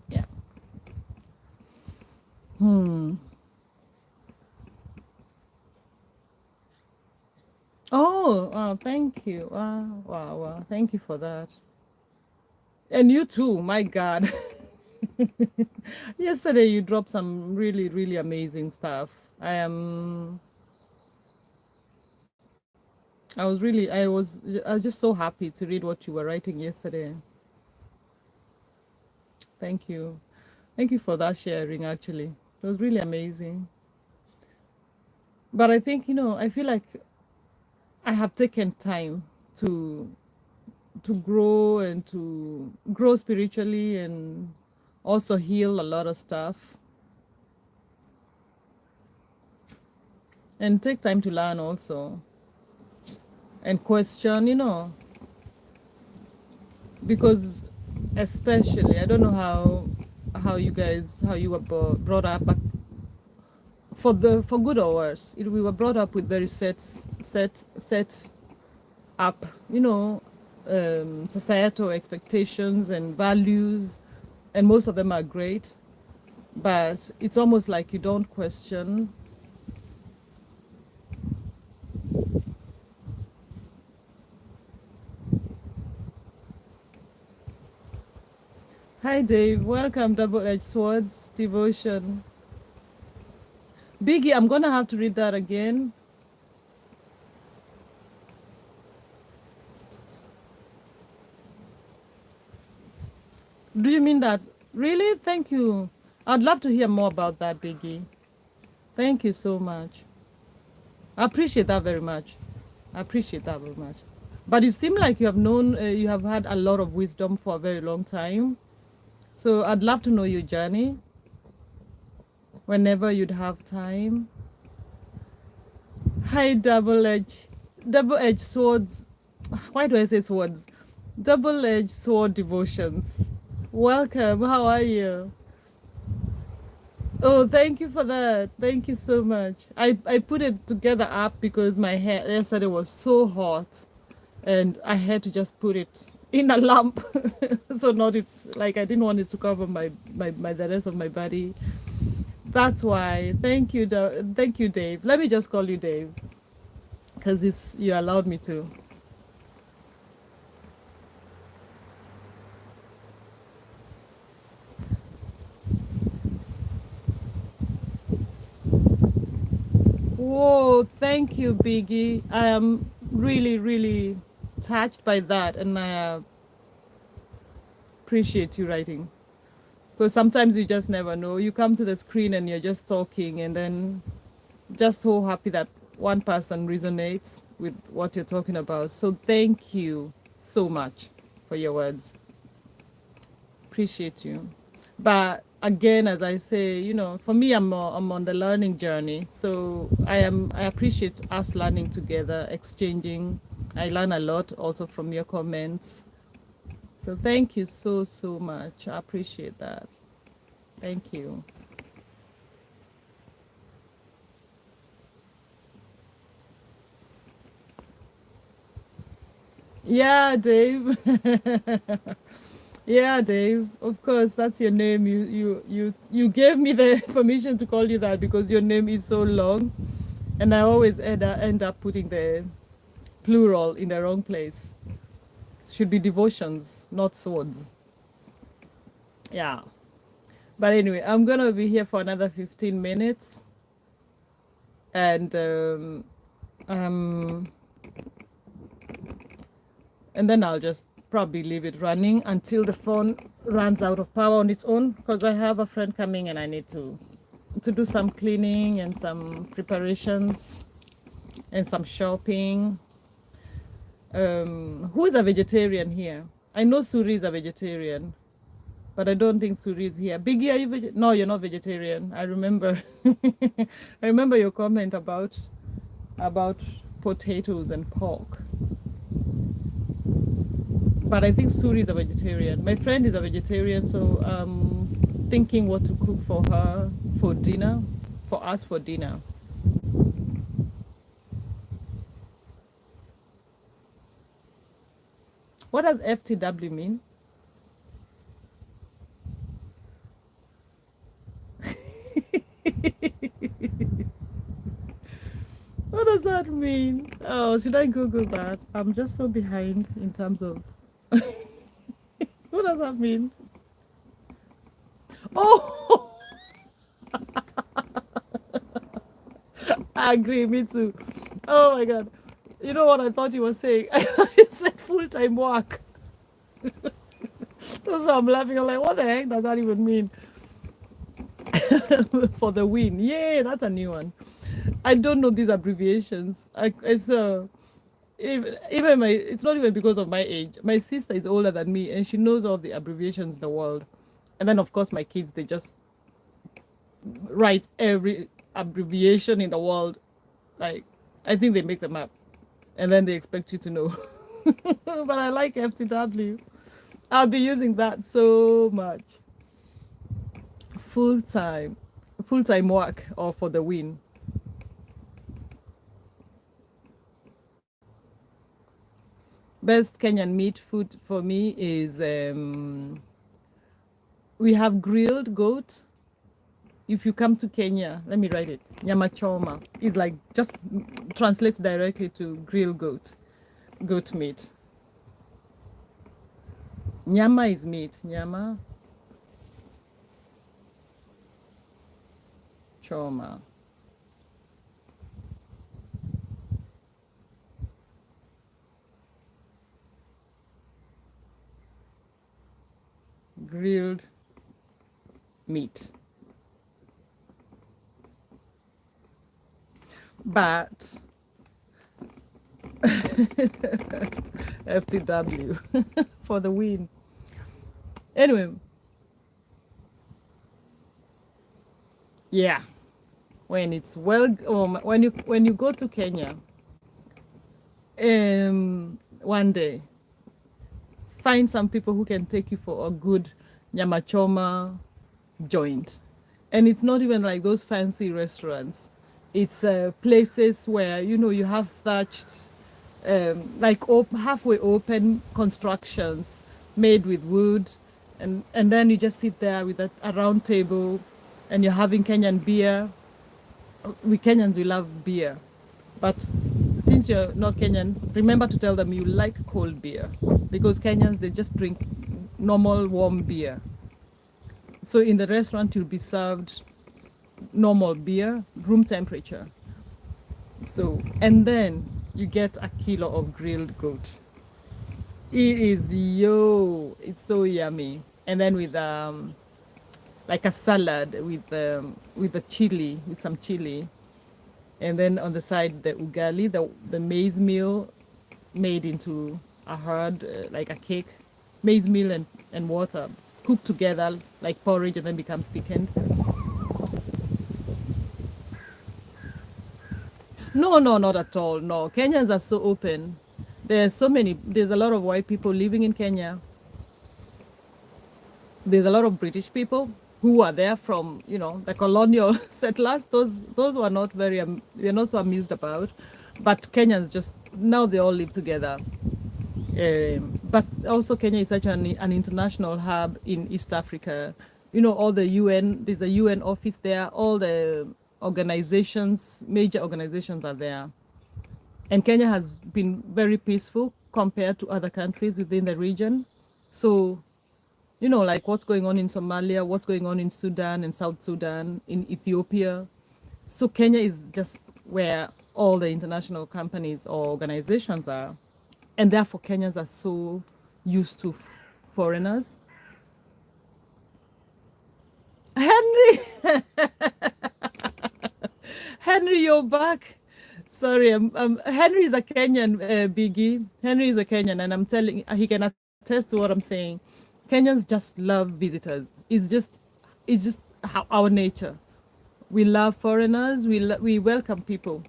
S1: Yeah. Hmm. Oh, thank you. Wow, wow, wow. Thank you for that. And you too, my God. Yesterday you dropped some really, really amazing stuff. I was just so happy to read what you were writing yesterday. Thank you. Thank you for that sharing actually. It was really amazing. But I think, I feel like I have taken time to grow and to grow spiritually and also heal a lot of stuff and take time to learn also and question, because especially I don't know how you were brought up, but for good or worse, we were brought up with very set up, societal expectations and values, and most of them are great, but it's almost like you don't question. Hi Dave, welcome Double-Edged Swords Devotion. Biggie, I'm gonna have to read that again. Do you mean that? Really? Thank you. I'd love to hear more about that, Biggie. Thank you so much. I appreciate that very much. I appreciate that very much. But you seem like you have had a lot of wisdom for a very long time. So I'd love to know your journey whenever you'd have time. Hi, double-edged swords. Why do I say swords? Double-edged sword devotions. Welcome. How are you? Oh, thank you for that. Thank you so much. I put it together up because my hair yesterday was so hot and I had to just put it in a lamp. So not it's like I didn't want it to cover my the rest of my body. That's why. Thank you, thank you, Dave. Let me just call you Dave because you allowed me to. Whoa, thank you, Biggie. I am really, really touched by that, and I appreciate you writing. Because sometimes you just never know. You come to the screen and you're just talking, and then just so happy that one person resonates with what you're talking about. So thank you so much for your words. Appreciate you. But again, as I say, for me, I'm on the learning journey. So I appreciate us learning together, exchanging. I learn a lot also from your comments. So thank you so, so much. I appreciate that. Thank you. Yeah, Dave. Yeah, Dave. Of course, that's your name. You gave me the permission to call you that because your name is so long, and I always end up putting the plural in the wrong place. Should be devotions, not swords. Yeah. But anyway, I'm gonna be here for another 15 minutes, and um, and then I'll just probably leave it running until the phone runs out of power on its own because I have a friend coming and I need to do some cleaning and some preparations and some shopping. Who is a vegetarian here? I know Suri is a vegetarian, but I don't think Suri is here. Biggie, are you no, you're not vegetarian. I remember I remember your comment about potatoes and pork. But I think Suri is a vegetarian. My friend is a vegetarian, so thinking what to cook for her for dinner, for us for dinner. What does FTW mean? What does that mean? Oh, should I Google that? I'm just so behind in terms of what does that mean? Oh, I agree, me too. Oh my god. You know what I thought you were saying? I thought you said full-time work. That's why I'm laughing. I'm like, what the heck does that even mean? For the win. Yay, that's a new one. I don't know these abbreviations. Even my, it's not even because of my age. My sister is older than me and she knows all the abbreviations in the world. And then, of course, my kids, they just write every abbreviation in the world. Like, I think they make them up and then they expect you to know. But I like FTW. I'll be using that so much. Full time, full time work or for the win. Best Kenyan meat food for me is we have grilled goat. If you come to Kenya, let me write it. Nyama choma is like just translates directly to grilled goat meat. Nyama is meat. Nyama choma. Grilled meat. But FTW for the win. Anyway, yeah. When it's when you go to Kenya, one day, find some people who can take you for a good nyama choma joint. And it's not even like those fancy restaurants. It's places where, you have thatched, like halfway open constructions made with wood. And then you just sit there with a round table and you're having Kenyan beer. We Kenyans, we love beer. But since you're not Kenyan, remember to tell them you like cold beer. Because Kenyans, they just drink normal warm beer. So in the restaurant, you'll be served normal beer, room temperature. So, and then you get a kilo of grilled goat. It is it's so yummy. And then with like a salad with the chili, with some chili. And then on the side, the ugali, the maize meal made into a hard, like a cake, maize meal and water. cooked together like porridge and then becomes thickened. No, no, not at all. No, Kenyans are so open. There's a lot of white people living in Kenya. There's a lot of British people who are there from, the colonial settlers. Those were not we're not so amused about. But Kenyans just, now they all live together. But also Kenya is such an international hub in East Africa. All the UN, there's a UN office there, all the organizations, major organizations are there. And Kenya has been very peaceful compared to other countries within the region. So, like what's going on in Somalia, what's going on in Sudan and South Sudan, in Ethiopia. So Kenya is just where all the international companies or organizations are. And therefore, Kenyans are so used to foreigners. Henry, Henry, you're back. Sorry, Henry is a Kenyan, Biggie. Henry is a Kenyan, and I'm telling, he can attest to what I'm saying. Kenyans just love visitors. It's just our nature. We love foreigners. We welcome people.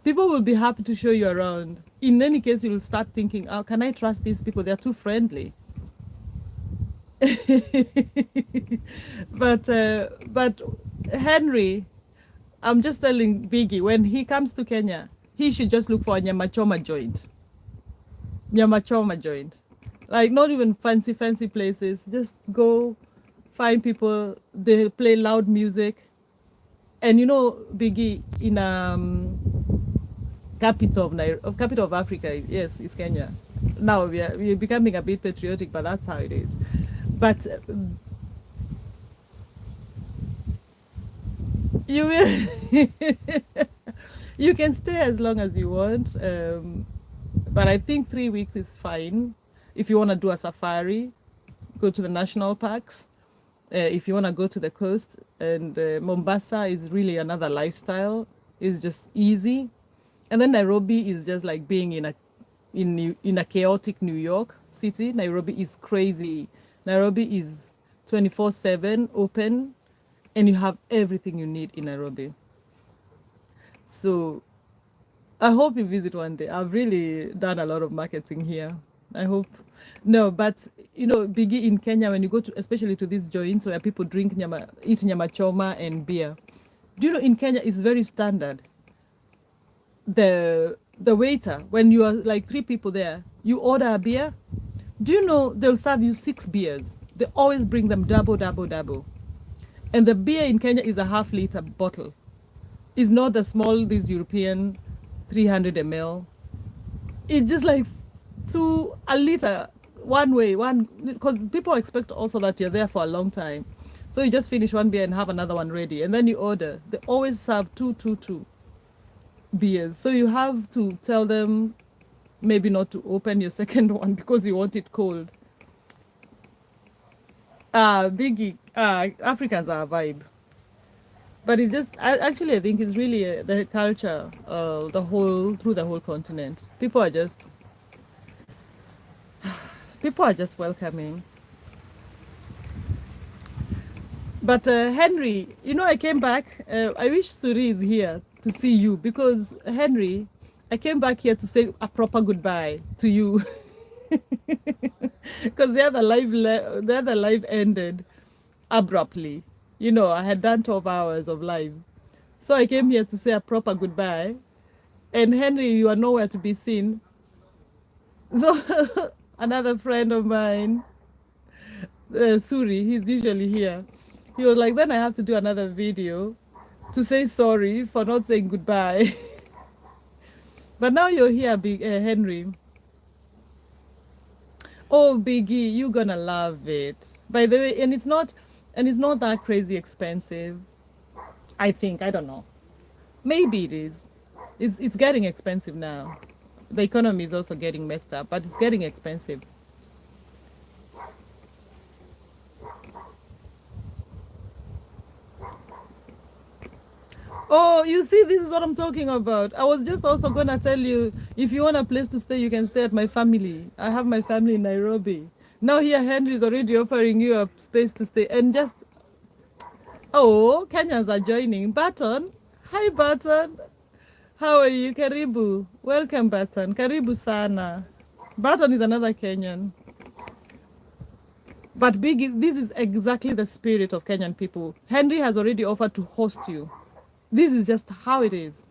S1: People will be happy to show you around. In any case, you'll start thinking, oh, can I trust these people? They're too friendly. But Henry, I'm just telling Biggie, when he comes to Kenya, he should just look for a nyama choma joint. Nyama choma joint. Like not even fancy places. Just go find people. They play loud music. And Biggie, in capital of Africa, yes, is Kenya. Now we're becoming a bit patriotic, but that's how it is. But you will you can stay as long as you want, but I think 3 weeks is fine. If you want to do a safari, go to the national parks. If you want to go to the coast, and Mombasa is really another lifestyle. It's just easy. And then Nairobi is just like being in a chaotic New York city. Nairobi is crazy. Nairobi is 24/7 open, and you have everything you need in Nairobi. So I hope you visit one day. I've really done a lot of marketing here. I hope. No, but Biggie, in Kenya, when you go to, especially to these joints where people eat nyama choma and beer. Do you know in Kenya it's very standard. The waiter, when you are like 3 people there, you order a beer. Do you know they'll serve you 6 beers? They always bring them double. And the beer in Kenya is a half-liter bottle. It's not the small, this European 300 ml. It's just like a liter one way, because people expect also that you're there for a long time. So you just finish one beer and have another one ready. And then you order. They always serve two beers. So you have to tell them maybe not to open your second one because you want it cold. Biggie, Africans are a vibe. But it's just, actually, I think it's really the culture, through the whole continent. People are just welcoming. But Henry, I came back. I wish Suri is here to see you because Henry, I came back here to say a proper goodbye to you because the other live ended abruptly. I had done 12 hours of live, so I came here to say a proper goodbye. And Henry, you are nowhere to be seen. So another friend of mine, Suri, he's usually here. He was like, then I have to do another video to say sorry for not saying goodbye. But now you're here, Henry. Oh, Biggie, you're gonna love it. By the way, and it's not that crazy expensive. I think, I don't know. Maybe it is. It's getting expensive now. The economy is also getting messed up, but it's getting expensive. Oh, you see, this is what I'm talking about. I was just also gonna tell you, if you want a place to stay, you can stay at my family. I have my family in Nairobi. Now here Henry is already offering you a space to stay. And just, oh, Kenyans are joining. Barton, hi Barton. How are you? Karibu. Welcome, Barton. Karibu sana. Barton is another Kenyan. But Big, this is exactly the spirit of Kenyan people. Henry has already offered to host you. This is just how it is.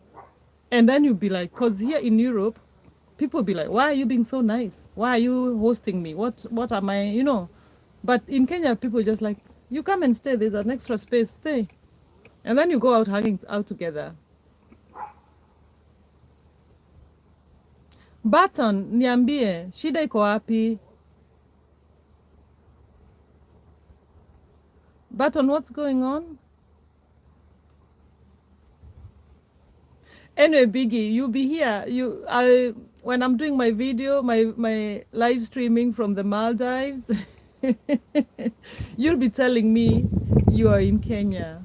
S1: And then you'll be like, because here in Europe, people be like, why are you being so nice? Why are you hosting me? What am I, you know? But in Kenya, people just like, you come and stay. There's an extra space, stay. And then you go out hanging out together. Barton, niambie, shida iko wapi? Barton, what's going on? Anyway, Biggie, you'll be here. When I'm doing my video, my live streaming from the Maldives, you'll be telling me you are in Kenya.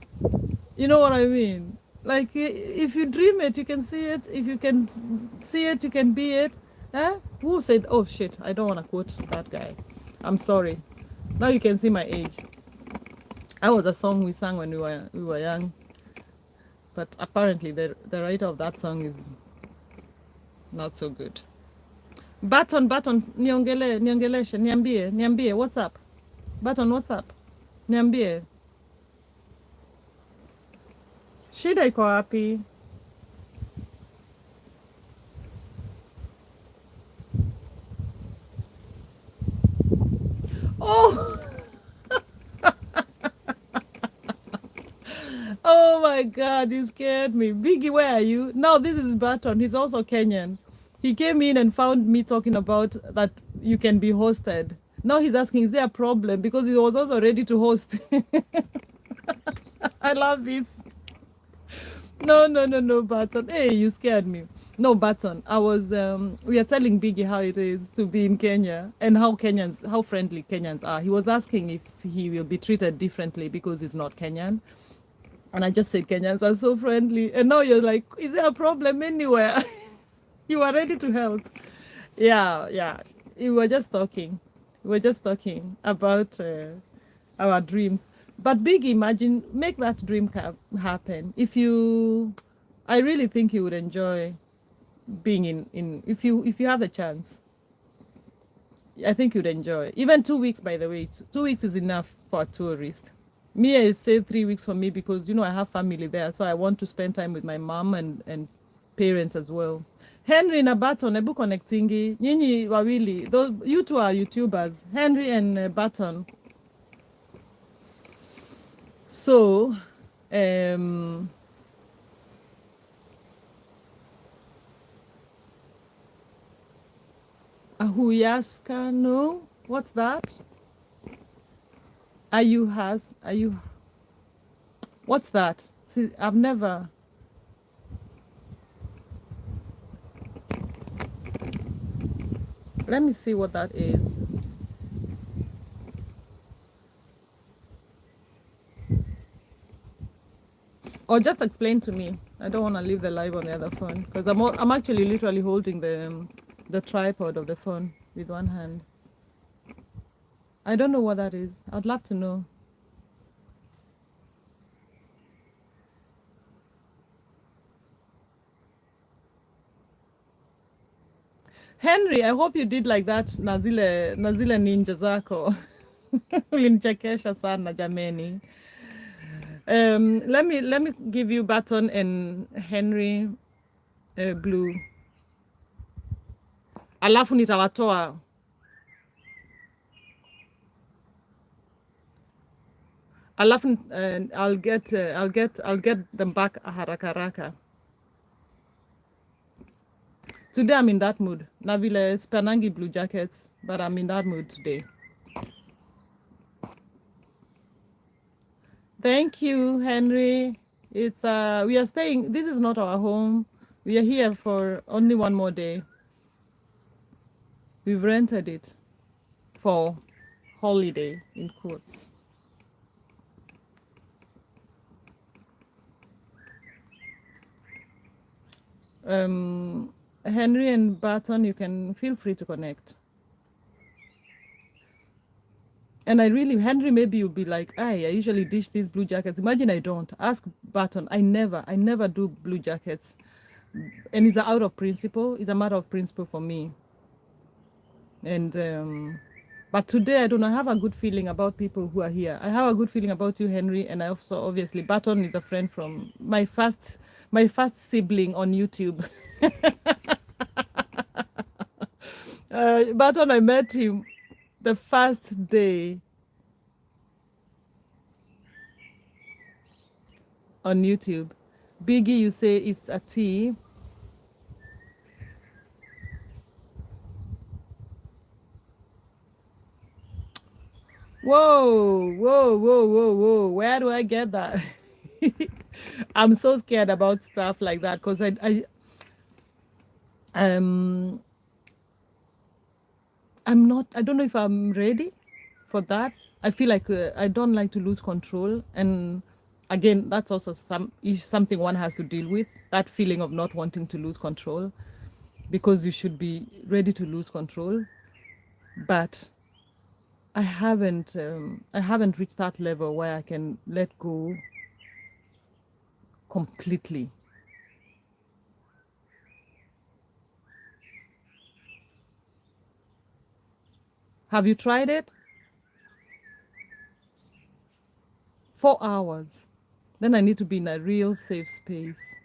S1: You know what I mean? Like, if you dream it, you can see it. If you can see it, you can be it. Huh? Who said, oh shit, I don't want to quote that guy. I'm sorry. Now you can see my age. That was a song we sang when we were young. But apparently the writer of that song is not so good. Baton, niongeleshe, niambie, what's up? Baton, what's up? Niambie. Shida iko wapi? Oh! Oh my God, you scared me. Biggie, where are you? No, this is Baton. He's also Kenyan. He came in and found me talking about that you can be hosted. Now he's asking, is there a problem? Because he was also ready to host. I love this. No, Baton. Hey, you scared me. No, Baton. We are telling Biggie how it is to be in Kenya and how friendly Kenyans are. He was asking if he will be treated differently because he's not Kenyan. And I just said Kenyans are so friendly. And now you're like, is there a problem anywhere? You are ready to help. Yeah. We were just talking. We were just talking about our dreams. But big imagine, make that dream happen. I really think you would enjoy being if you have the chance. I think you'd enjoy. Even 2 weeks, by the way. 2 weeks is enough for a tourist. Me, I say 3 weeks for me because, I have family there. So I want to spend time with my mom and parents as well. Henry na Barton, ebu connectingi. Nyinyi wawili. You two are YouTubers. Henry and Barton. So, Ahuyaska, no? What's that? Are you, what's that? See, I've never. Let me see what that is. Or just explain to me. I don't want to leave the live on the other phone because I'm actually literally holding the tripod of the phone with one hand. I don't know what that is. I'd love to know. Henry, I hope you did like that nazile ninja zako. Ulinichekesha sana jameni. Let me give you Baton and Henry blue. Alafu nitawatoa. Alafu I'll get them back haraka haraka. Today I'm in that mood. Na vile spanangi blue jackets, but I'm in that mood today. Thank you, Henry. We are staying. This is not our home. We are here for only one more day. We've rented it for holiday in quotes. Henry and Barton, you can feel free to connect. And I really, Henry, maybe you'll be like, I usually dish these blue jackets. Imagine I don't. Ask Barton. I never do blue jackets. And it's out of principle. It's a matter of principle for me. And but today I don't know, I have a good feeling about people who are here. I have a good feeling about you, Henry, and I also obviously Barton is a friend from my first sibling on YouTube. Barton, I met him the first day on YouTube. Biggie, you say it's a tea. Whoa, whoa, whoa, whoa, whoa. Where do I get that? I'm so scared about stuff like that because um, I'm not, I don't know if I'm ready for that. I feel like I don't like to lose control. And again, that's also something one has to deal with, that feeling of not wanting to lose control, because you should be ready to lose control. But I haven't reached that level where I can let go completely. Have you tried it? 4 hours. Then I need to be in a real safe space.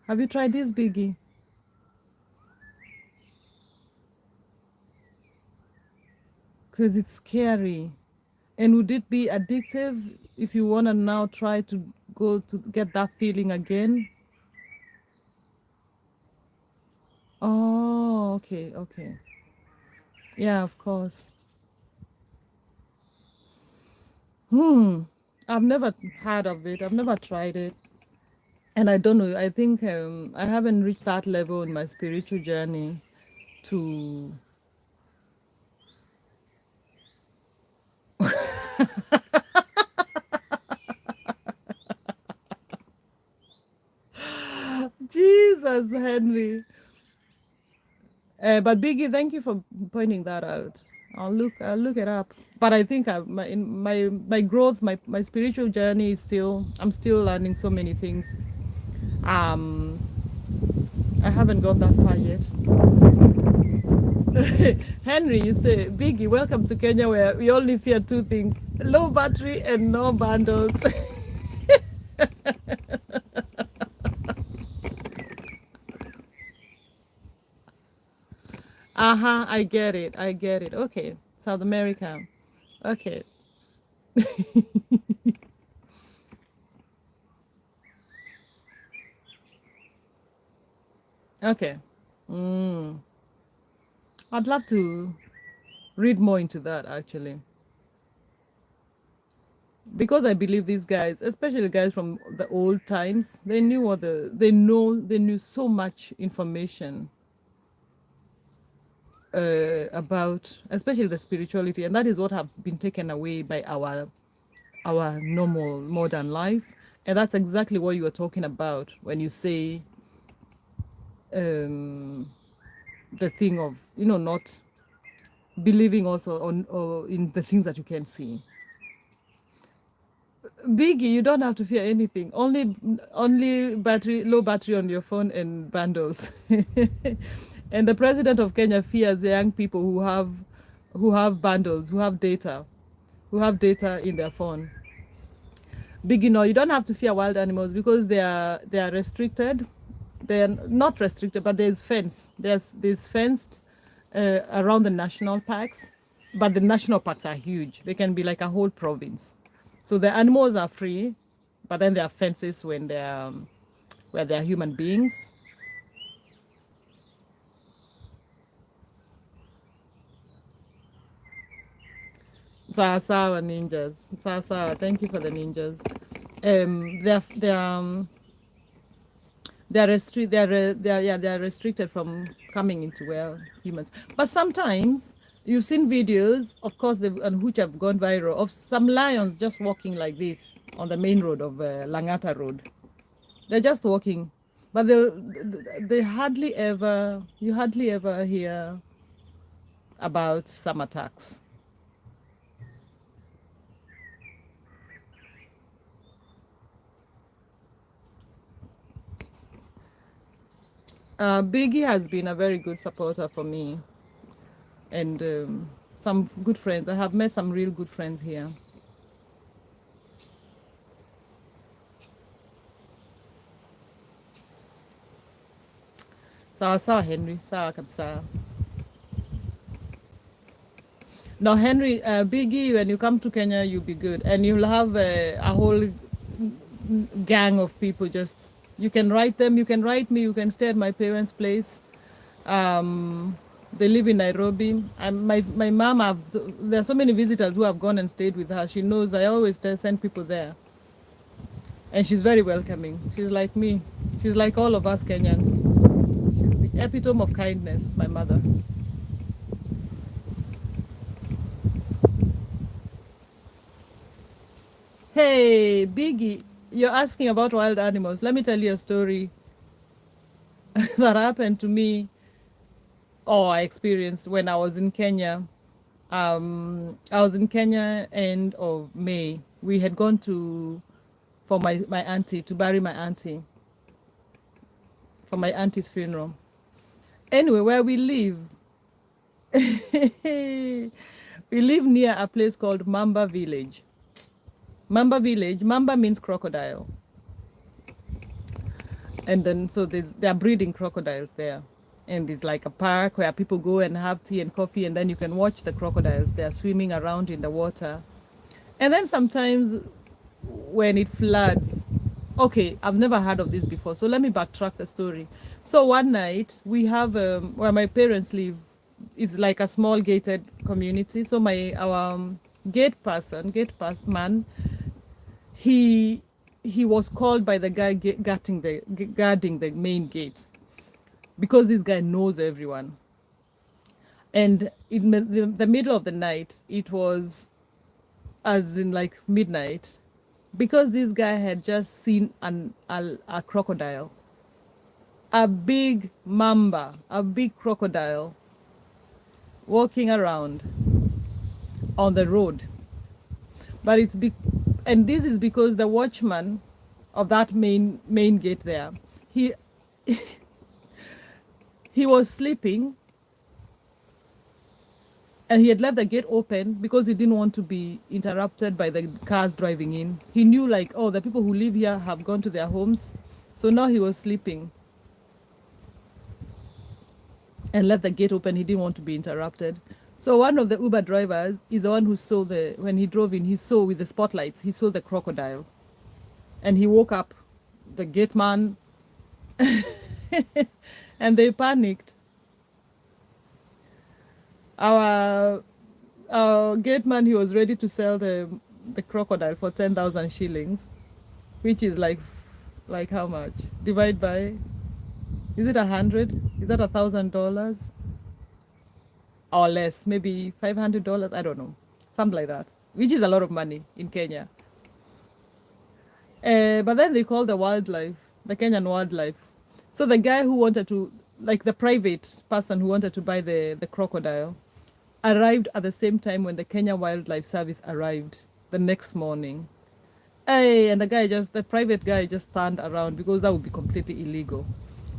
S1: Have you tried this, Biggie? Because it's scary. And would it be addictive if you want to now try to go to get that feeling again? Oh, okay, okay. Yeah, of course. Hmm. I've never heard of it. I've never tried it. And I don't know. I think I haven't reached that level in my spiritual journey to. Jesus, Henry. But Biggie, thank you for pointing that out. I'll look it up. But I think in my growth, my spiritual journey is still, I'm still learning so many things. Um, I haven't gone that far yet. Henry, you say, Biggie, welcome to Kenya where we only fear two things: low battery and no bundles. Uh-huh, I get it. I get it. Okay. South America. Okay. Okay. Mm. I'd love to read more into that actually. Because I believe these guys, especially the guys from the old times, they knew they knew so much information about, especially the spirituality, and that is what has been taken away by our normal modern life. And that's exactly what you were talking about when you say um, the thing of, not believing also on or in the things that you can see. Biggie, you don't have to fear anything. Only low battery on your phone and bundles. And the president of Kenya fears the young people who have bundles, who have data in their phone. Biggie, no, you don't have to fear wild animals because they are restricted. They're not restricted, but there's fenced around the national parks. But the national parks are huge. They can be like a whole province. So the animals are free, but then there are fences when they're where they are human beings. Sawa sawa ninjas. Sawa sawa. Thank you for the ninjas. They're restricted from coming into where humans. But sometimes you've seen videos, of course, and which have gone viral, of some lions just walking like this on the main road of Langata Road. They're just walking, but they hardly ever, you hardly ever hear about some attacks. Biggie has been a very good supporter for me, and some good friends. I have met some real good friends here. Sawa sawa Henry, sawa kabisa. Now Henry, Biggie, when you come to Kenya, you'll be good, and you'll have a whole gang of people. Just you can write them, you can write me, you can stay at my parents' place. They live in Nairobi. And my mom, there are so many visitors who have gone and stayed with her. She knows I always send people there. And she's very welcoming. She's like me. She's like all of us Kenyans. She's the epitome of kindness, my mother. Hey, Biggie, you're asking about wild animals. Let me tell you a story that happened to me or I experienced when I was in Kenya. I was in Kenya end of May. We had gone to for my auntie to bury my auntie for my auntie's funeral. Anyway, where we live, we live near a place called Mamba Village. Mamba Village. Mamba means crocodile, and then so they're breeding crocodiles there, and it's like a park where people go and have tea and coffee, and then you can watch the crocodiles. They're swimming around in the water, and then sometimes when it floods. Okay, I've never heard of this before, so let me backtrack the story. So one night we have where my parents live is like a small gated community. So our gate man, he was called by the guy guarding the main gate because this guy knows everyone. And in the middle of the night, it was as in like midnight, because this guy had just seen a crocodile, a big mamba, a big crocodile walking around on the road. But and this is because the watchman of that main gate there, he he was sleeping, and he had left the gate open because he didn't want to be interrupted by the cars driving in. He knew like, oh, the people who live here have gone to their homes. So now he was sleeping and left the gate open. He didn't want to be interrupted. So one of the Uber drivers is the one who saw when he drove in, he saw with the spotlights, he saw the crocodile. And he woke up the gate man and they panicked. Our gate man, he was ready to sell the crocodile for 10,000 shillings, which is like how much? Divide by, is it 100? Is that $1,000? Or less, maybe $500, I don't know, something like that, which is a lot of money in Kenya. But then they called the Kenyan wildlife. So the guy who wanted to, like the private person who wanted to buy the crocodile, arrived at the same time when the Kenya Wildlife Service arrived the next morning. Hey, and the private guy just turned around because that would be completely illegal.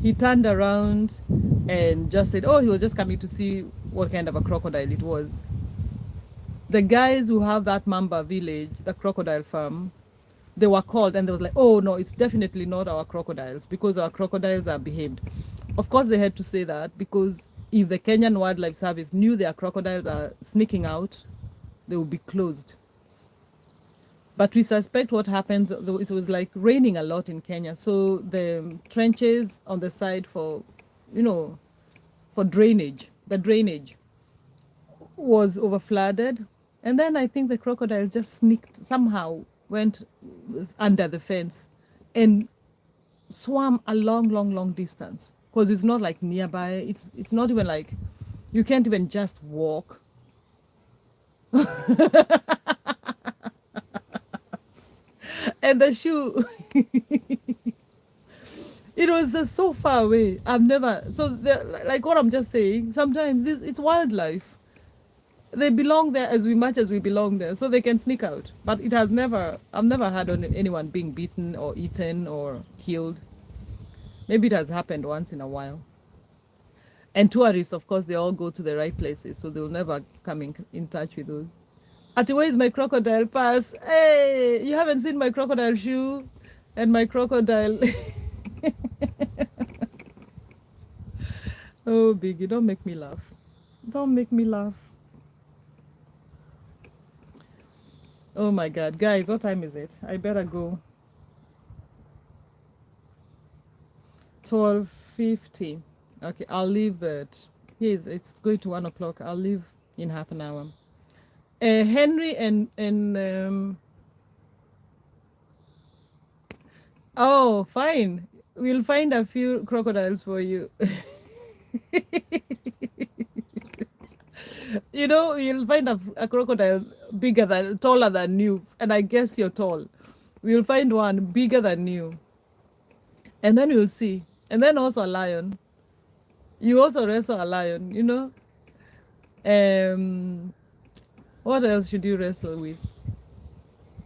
S1: He turned around and just said, oh, he was just coming to see what kind of a crocodile it was. The guys who have that Mamba village, the crocodile farm, they were called and they was like, oh no, it's definitely not our crocodiles because our crocodiles are behaved. Of course they had to say that because if the Kenyan Wildlife Service knew their crocodiles are sneaking out, they would be closed. But we suspect what happened, it was like raining a lot in Kenya. So the trenches on the side for drainage, the drainage was over flooded. And then I think the crocodiles just somehow went under the fence and swam a long distance. Because it's not like nearby. It's not even like, you can't even just walk. And the shoe, it was just so far away. I've never, like what I'm just saying, sometimes it's wildlife. They belong there as much as we belong there, so they can sneak out. But I've never heard of anyone being beaten or eaten or killed. Maybe it has happened once in a while. And tourists, of course, they all go to the right places, so they'll never come in touch with those. Ati, where is my crocodile purse? Hey, you haven't seen my crocodile shoe and my crocodile. Oh, Biggie, don't make me laugh. Don't make me laugh. Oh my God, guys, what time is it? I better go. 12:50. Okay, I'll leave at. Yes, it's going to 1 o'clock. I'll leave in half an hour. Henry and oh, fine. We'll find a few crocodiles for you. You know, you'll find a crocodile taller than you, and I guess you're tall. We'll find one bigger than you, and then you'll see. And then also a lion. You also wrestle a lion, you know. What else should you wrestle with?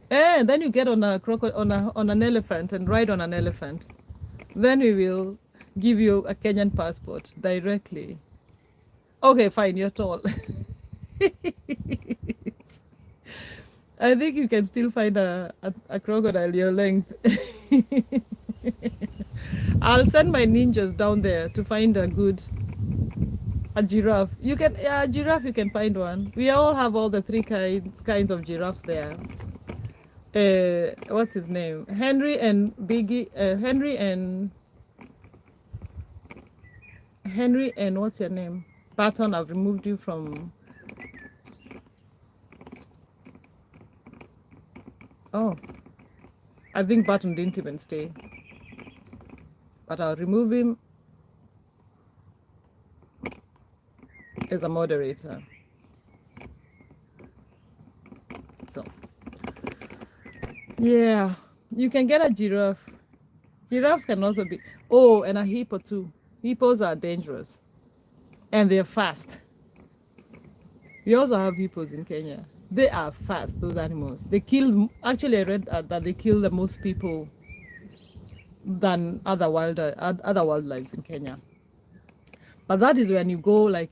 S1: And then you get on a on an elephant and ride on an elephant. Then we will give you a Kenyan passport directly. Okay, fine, you're tall. I think you can still find a crocodile your length. I'll send my ninjas down there to find a giraffe. A giraffe you can find one. We all have all the three kinds of giraffes there. What's his name? Henry and what's your name? Barton, I've removed you from. Oh, I think Barton didn't even stay. But I'll remove him as a moderator. So, yeah, you can get a giraffe. Giraffes can also be. Oh, and a hippo too. Hippos are dangerous. And they're fast. We also have hippos in Kenya. They are fast, those animals. Actually, I read that they kill the most people than other wildlife in Kenya. But that is when you go, like,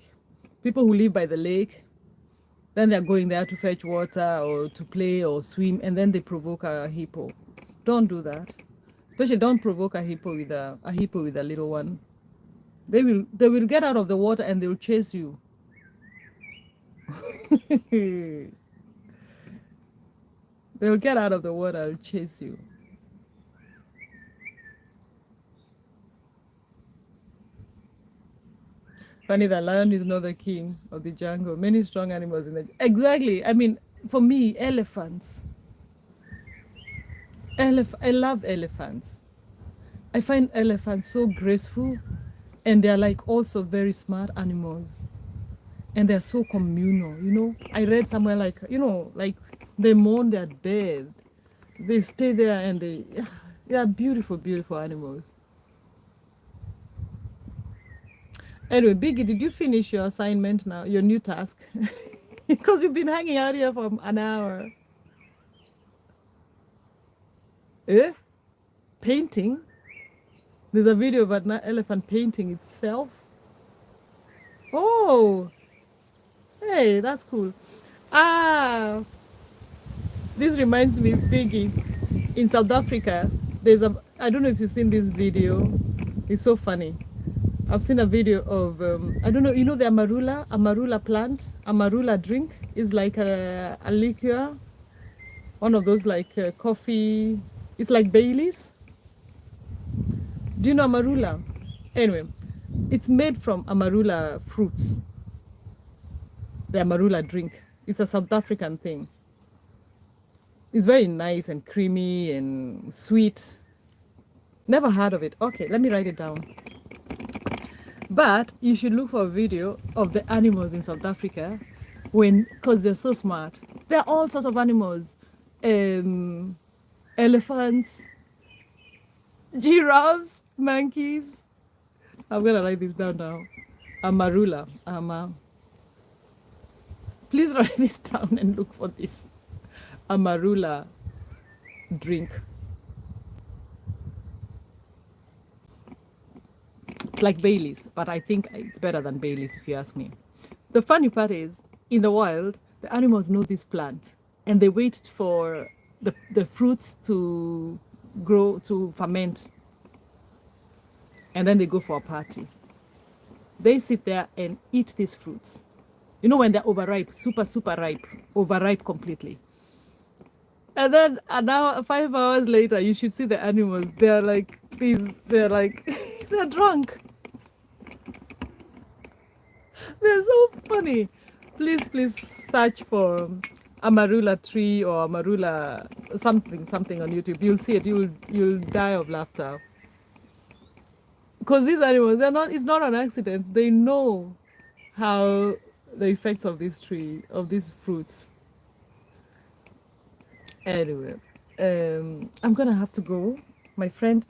S1: people who live by the lake, then they're going there to fetch water or to play or swim, and then they provoke a hippo. Don't do that. Especially don't provoke a hippo with a little one. They will get out of the water and they will chase you. They will get out of the water and chase you. Funny that lion is not the king of the jungle. Many strong animals in the exactly. I mean, for me, elephants. I love elephants. I find elephants so graceful, and they're like also very smart animals, and they're so communal. You know, I read somewhere like like they mourn their dead. They stay there and they are beautiful, beautiful animals. Anyway, Biggie, did you finish your assignment now, your new task? Because you've been hanging out here for an hour. Eh? Painting? There's a video of an elephant painting itself. Oh, hey, that's cool. Ah, this reminds me, Biggie, in South Africa, I don't know if you've seen this video. It's so funny. I've seen a video of, I don't know, you know the amarula plant, amarula drink is like a liquor, one of those like coffee, it's like Baileys. Do you know amarula? Anyway, it's made from amarula fruits, the amarula drink. It's a South African thing. It's very nice and creamy and sweet. Never heard of it. Okay, let me write it down. But you should look for a video of the animals in South Africa because they're so smart. There are all sorts of animals. Elephants, giraffes, monkeys. I'm going to write this down now. Amarula. Please write this down and look for this amarula drink. It's like Bailey's, but I think it's better than Bailey's if you ask me. The funny part is, in the wild, the animals know this plant and they wait for the fruits to grow, to ferment, and then they go for a party. They sit there and eat these fruits. You know when they're overripe, super, super ripe, overripe completely. And then an hour, 5 hours later, you should see the animals. They're like these, they're like, they're drunk. They're so funny. Please search for Amarula tree or Amarula something on YouTube. You'll see it. You'll die of laughter. Because these animals, they're not. It's not an accident. They know how the effects of this tree, of these fruits. Anyway, I'm gonna have to go. My friend,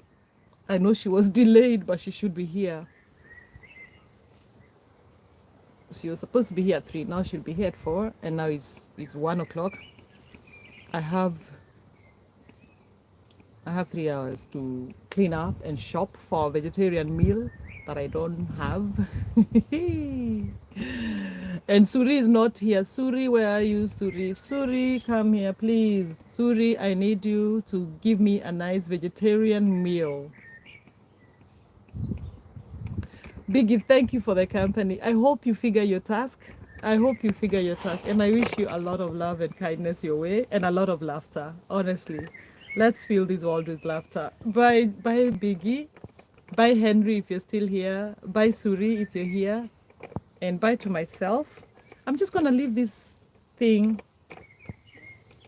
S1: I know she was delayed, but she should be here. She was supposed to be here at 3. Now she'll be here at 4, and now it's 1 o'clock. I have 3 hours to clean up and shop for a vegetarian meal that I don't have. And Suri is not here. Suri, where are you, Suri? Suri, come here, please. Suri, I need you to give me a nice vegetarian meal. Biggie, thank you for the company. I hope you figure your task. And I wish you a lot of love and kindness your way and a lot of laughter. Honestly, let's fill this world with laughter. Bye, Biggie. Bye, Henry, if you're still here. Bye, Suri, if you're here. And bye to myself. I'm just going to leave this thing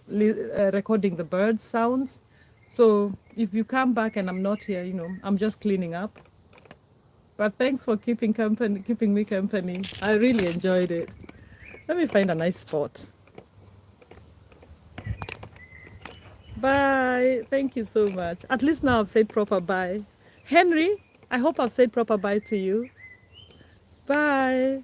S1: recording the bird sounds. So if you come back and I'm not here, I'm just cleaning up. But thanks for keeping me company. I really enjoyed it. Let me find a nice spot. Bye. Thank you so much. At least now I've said proper bye. Henry, I hope I've said proper bye to you. Bye.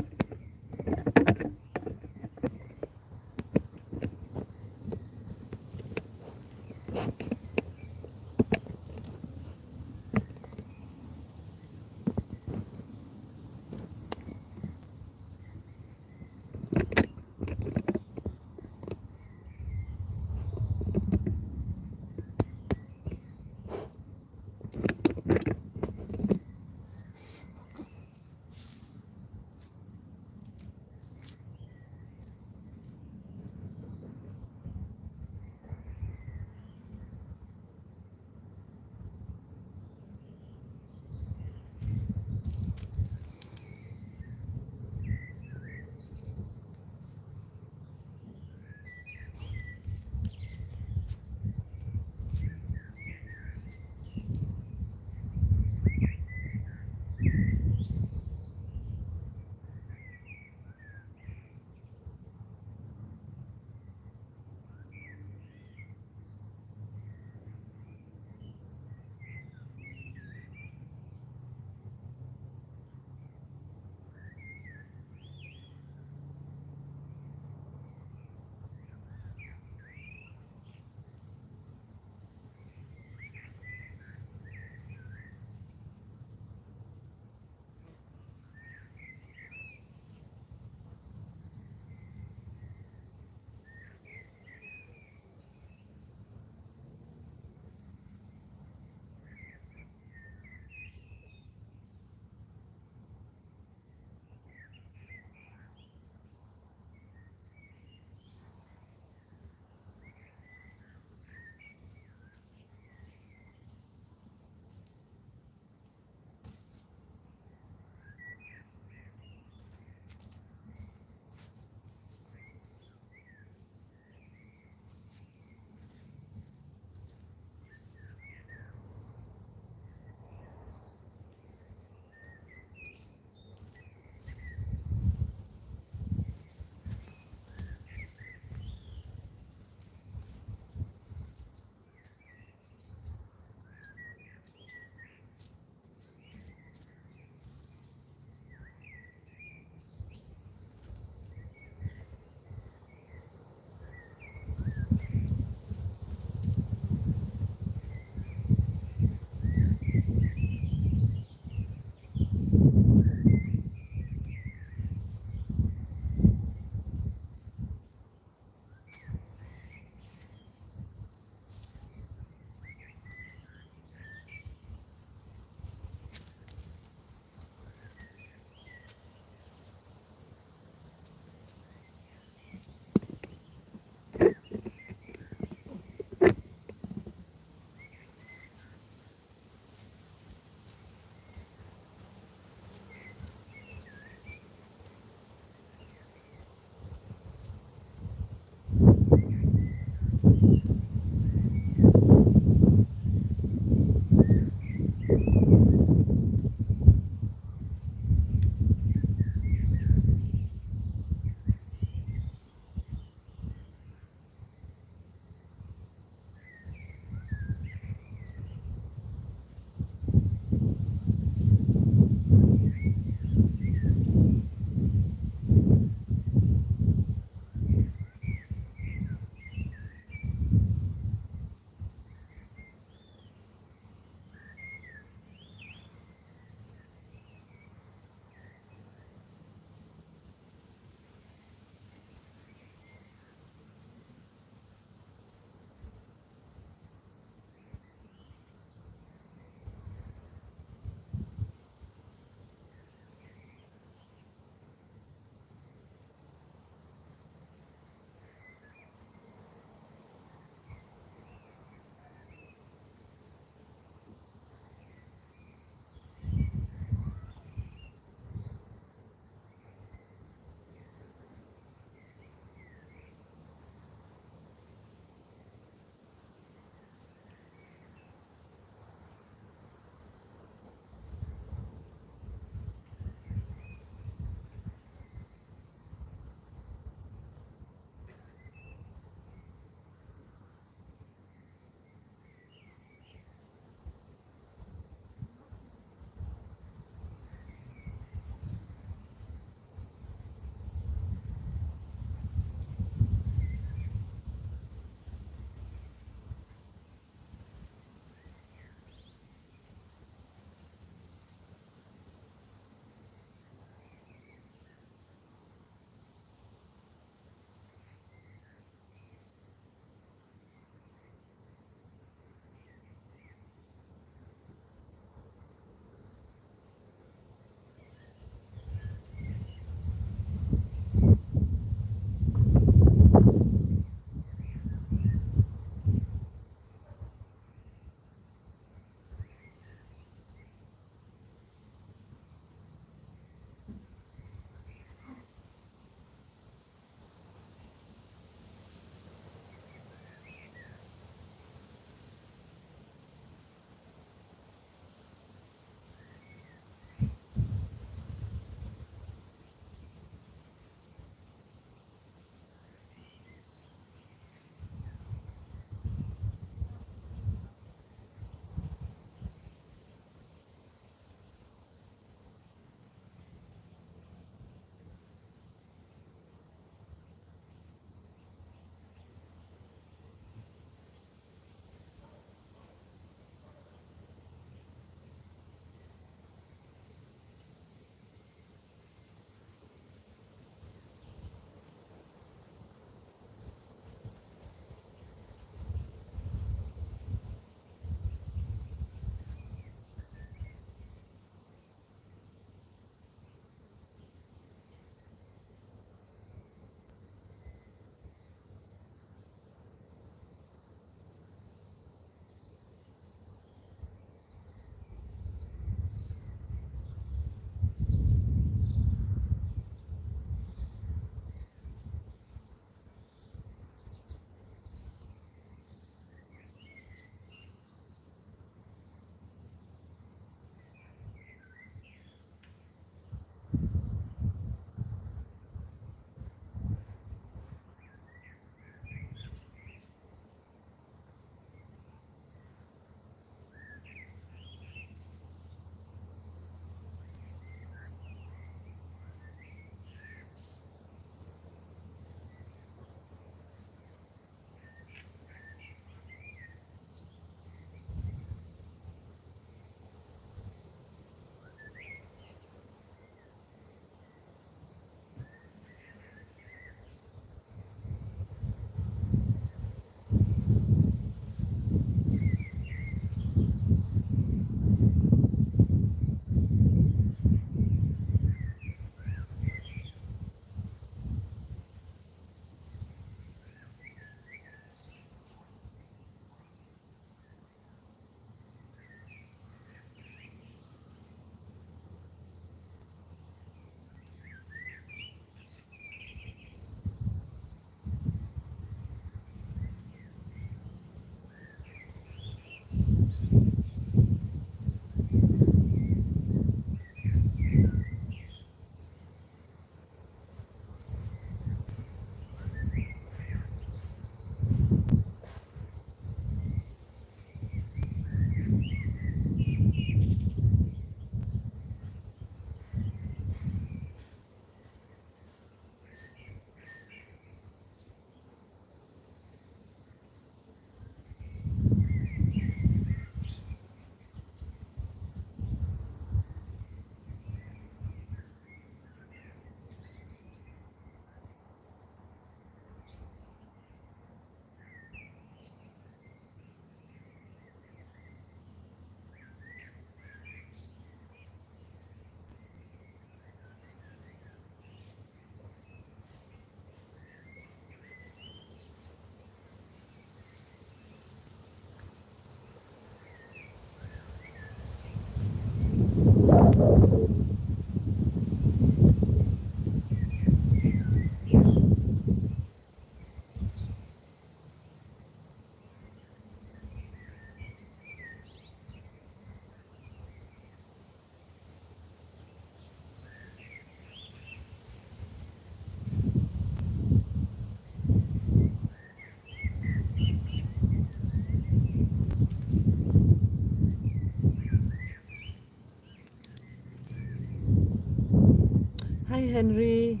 S1: Hi Henry.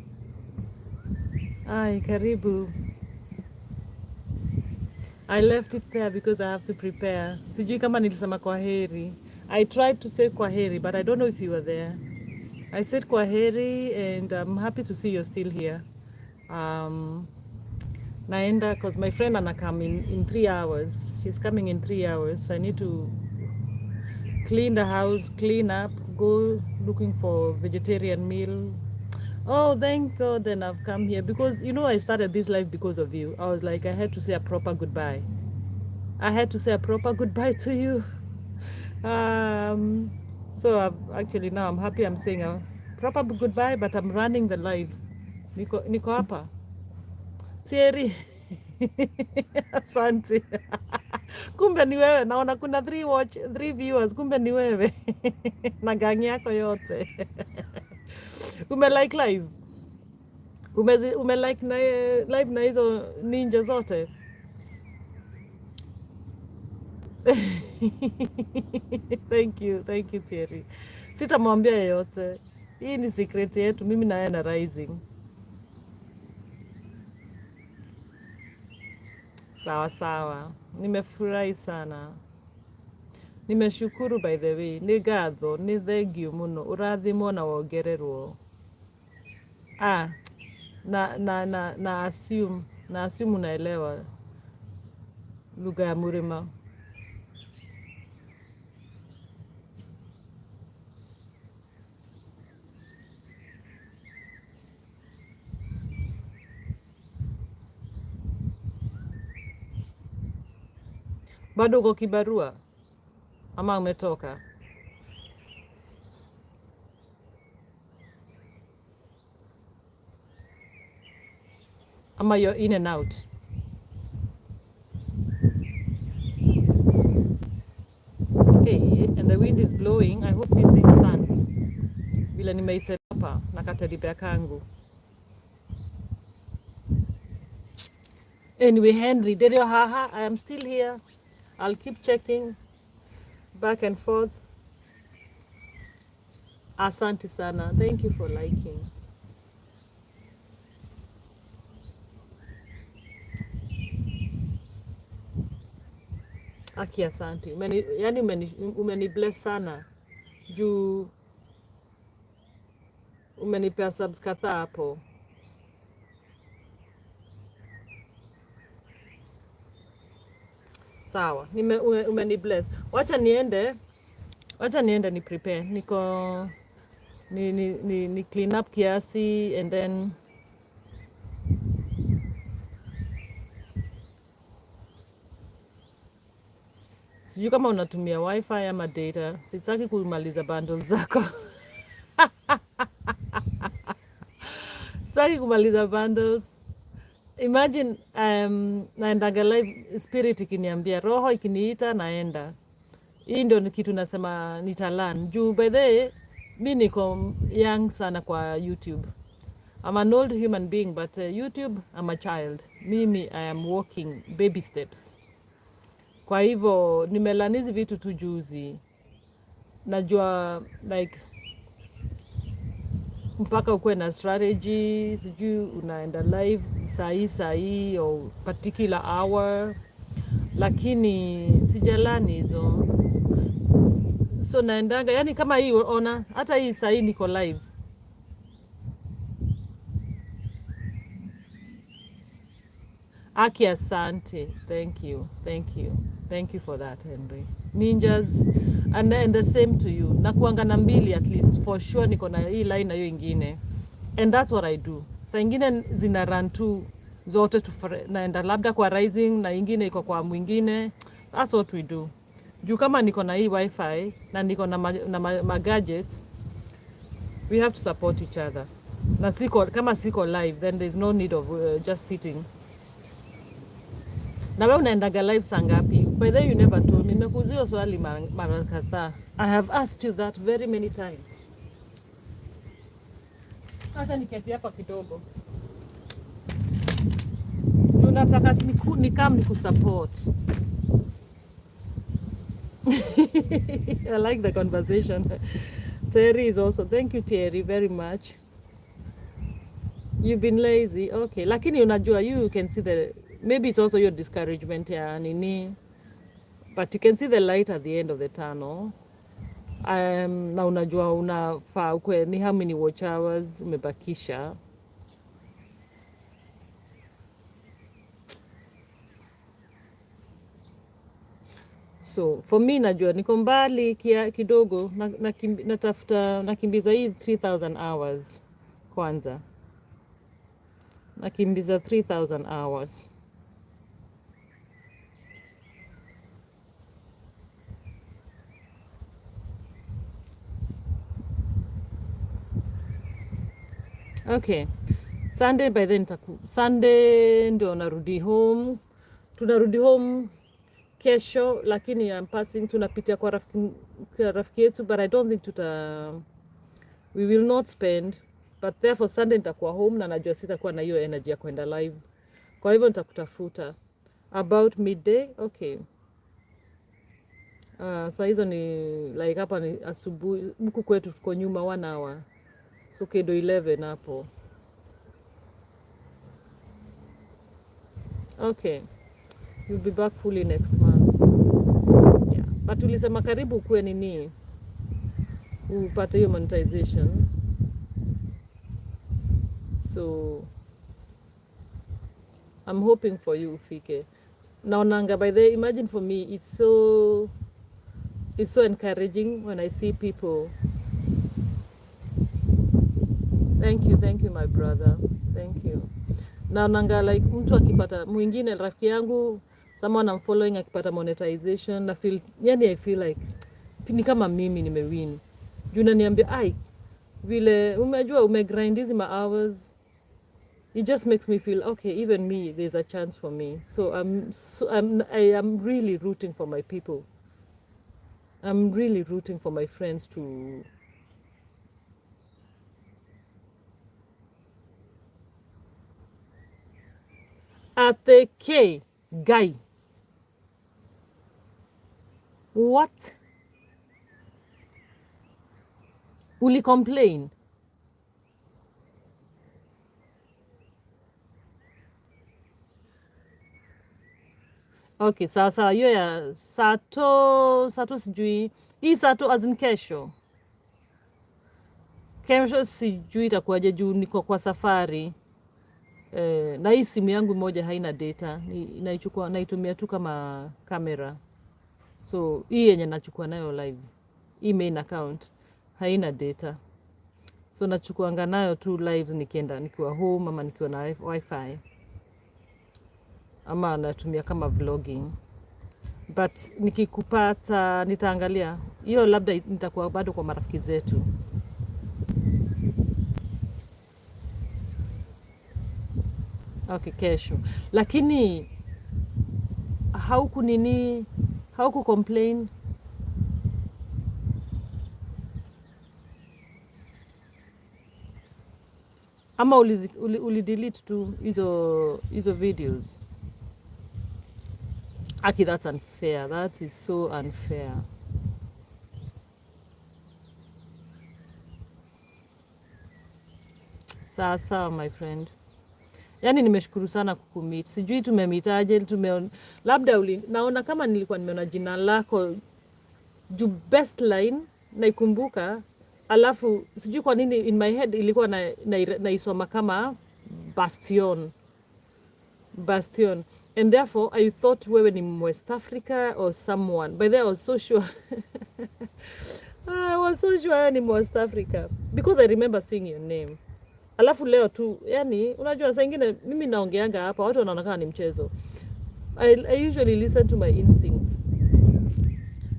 S1: Hi, karibu. I left it there because I have to prepare. Sijui kama nilisema kwaheri. I tried to say kwaheri, but I don't know if you were there. I said kwaheri, and I'm happy to see you're still here. Naenda, because my friend Anna come in 3 hours. She's coming in 3 hours. I need to clean the house, clean up, go looking for vegetarian meal. Oh, thank God then I've come here because, I started this life because of you. I was like, I had to say a proper goodbye. I had to say a proper goodbye to you. Um, so now I'm happy I'm saying a proper goodbye, but I'm running the live. Niko hapa. Thierry. Asante. Kumbe ni wewe. Naona kuna 3 viewers. Kumbe ni wewe. Na gang yako yote. Like live. Like live na hizo ninja zote. Thank you Thierry. Sitamwambia yeyote. Hii ni secret yetu, mimi na yeye na Rising. Sawa sawa. Nimefurahi sana. Nimeshukuru by the way. Ni gatho, ni thengiũ mũno. Ũrathimwo na wongererwo. Na assume unaelewa lugha ya Murima. Bado uko kibarua ama umetoka? Ama you're in and out? Hey, and the wind is blowing. I hope this thing stands. Vile nimeiseta hapa na katedibea kangu. Anyway, Henry, Derio haha, I am still here. I'll keep checking back and forth. Asante sana. Thank you for liking. Aki asante. Umeni bless sana. Juu umenipea subs kadhaa hapo. Sawa. Umeni bless. Wacha niende ni prepare. Ni clean up kiasi and then sijui kama unatumia wifi ama data. Sitaki kumaliza bundles zako. Sitaki kumaliza bundles. Imagine naendaga live, spirit ikiniambia, roho ikiniita naenda. Hii ndio kitu nasema nitalan. Juu by the way, mi niko young sana kwa YouTube. I'm an old human being, but YouTube, I'm a child. Mimi, I am walking baby steps. Kwa hivyo, nimelanizi vitu tu juzi. Najua, like, mpaka ukuwe na strategy, sijui unaenda live, saa hii, or particular hour. Lakini, sijalani hizo. So, naendaga, yani kama hii, ona, hata hii saa hii niko live. Aki asante. Thank you for that, Henry. Ninjas, and the same to you. Nakuanga na mbili at least, for sure niko na hii line na hiyo ingine. And that's what I do. Sa ingine zina run tu zote naenda labda kwa Rising na ingine iko kwa mwingine. That's what we do. Juu kama niko na hii wifi na niko na gadgets, we have to support each other. Na kama siko live, then there's no need of just sitting. Na wewe unaendaga live saa ngapi? By the way, you never told me. Nimekuzia swali mara kadhaa. I have asked you that very many times. Acha niketi hapa kidogo. Tunataka nikam nikusupport. I like the conversation. Terry is also, thank you Terry very much. You've been lazy, okay. Lakini unajua, you can see maybe it's also your discouragement ya nini, but you can see the light at the end of the tunnel. Na unajua unafaa ukwe ni how many watch hours umebakisha. So for me najua niko mbali kidogo, nakimbiza hii 3000 hours kwanza. Nakimbiza 3000 hours. Okay. Sunday by then Sunday ndio narudi home. Tunarudi home kesho, lakini I'm passing, tunapitia kwa rafiki yetu, but I don't think we will not spend, but therefore Sunday nitakuwa home na najua sitakuwa na hiyo energy ya kwenda live. Kwa hivyo nitakutafuta about midday. Okay. Saa hizo ni like hapa ni asubuhi, huku kwetu tuko nyuma 1 hour. So kedo 11 hapo. Okay. You'll be back fully next month. Yeah. But ulisema karibu kuwe nini, upate hiyo monetization. So I'm hoping for you ufike. Naonanga by the, imagine for me, it's so encouraging when I see people. Thank you my brother. Thank you. Naonanga like mtu akipata, mwingine rafiki yangu, someone I'm following akipata monetization, I feel like ni kama mimi nimewin. Juu naniambia vile umejua umegrind hizi hours, it just makes me feel okay, even me there's a chance for me. So I am really rooting for my people. I'm really rooting for my friends to at the K guy. What? Uli complain? Okay, sawa hiyo ya Sato sijui. Hii Sato as in kesho. Kesho sijui itakuwaje juu niko kwa safari. Na hii simu yangu moja haina data. Naitumia tu kama kamera. So hii yenye nachukua nayo live, hii main account haina data. So nachukuanga nayo tu live nikiwa home ama nikiwa na wifi. Ama natumia kama vlogging. But nikikupata nitaangalia. Hiyo labda nitakuwa bado kwa marafiki zetu. Okay, kesho. Lakini hauku complain. Ama uli delete tu hizo videos. Aki, that's unfair. That is so unfair. Sawa my friend. Yani nimeshukuru sana kukumit. Sijui tumemitaje, labda naona kama nilikuwa nimeona jina lako juu best line naikumbuka, alafu sijui kwa nini in my head ilikuwa naisoma kama Bastion. And therefore I thought wewe ni West Africa or someone. By the way, I was so sure. I was so sure ni West Africa because I remember seeing your name. Alafu leo tu, yani unajua saa ingine mimi naongeanga hapa watu wanaonekana ni mchezo. I usually listen to my instincts.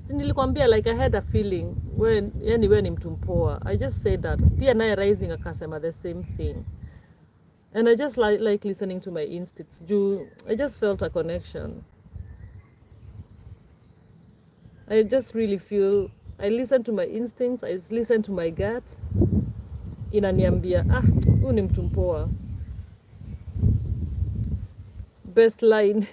S1: Si nilikwambia like I had a feeling
S2: yani we ni mtu mpoa. I just said that. Pia naye Rising akasema the same thing. And I just like listening to my instincts. I just felt a connection. I just really feel, I listen to my instincts, I listen to my gut. Inaniambia, huyu ni mtu mpoa. Best line.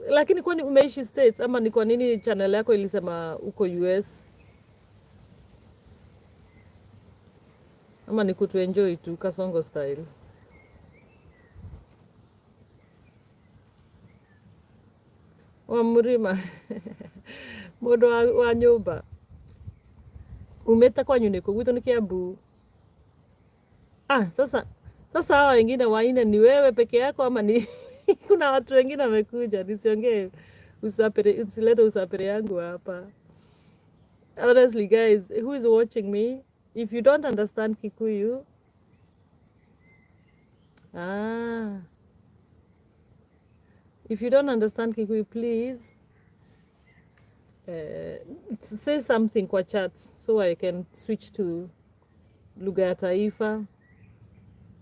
S2: Lakini kwani umeishi States ama ni kwa nini channel yako ilisema uko US? Ama ni kutu enjoy tu Kasongo style? Wa murima. Mundu wa nyumba. Umeta kwanyu niko gwito ni Kiambu. Sasa hawa wengine waine ni wewe peke yako ama ni kuna watu wengine wamekuja? Nisiongee usapere, usilete usapere yangu hapa. Honestly guys, who is watching me, if you don't understand Kikuyu, if you don't understand Kikuyu, please say something kwa chat so I can switch to lugha ya taifa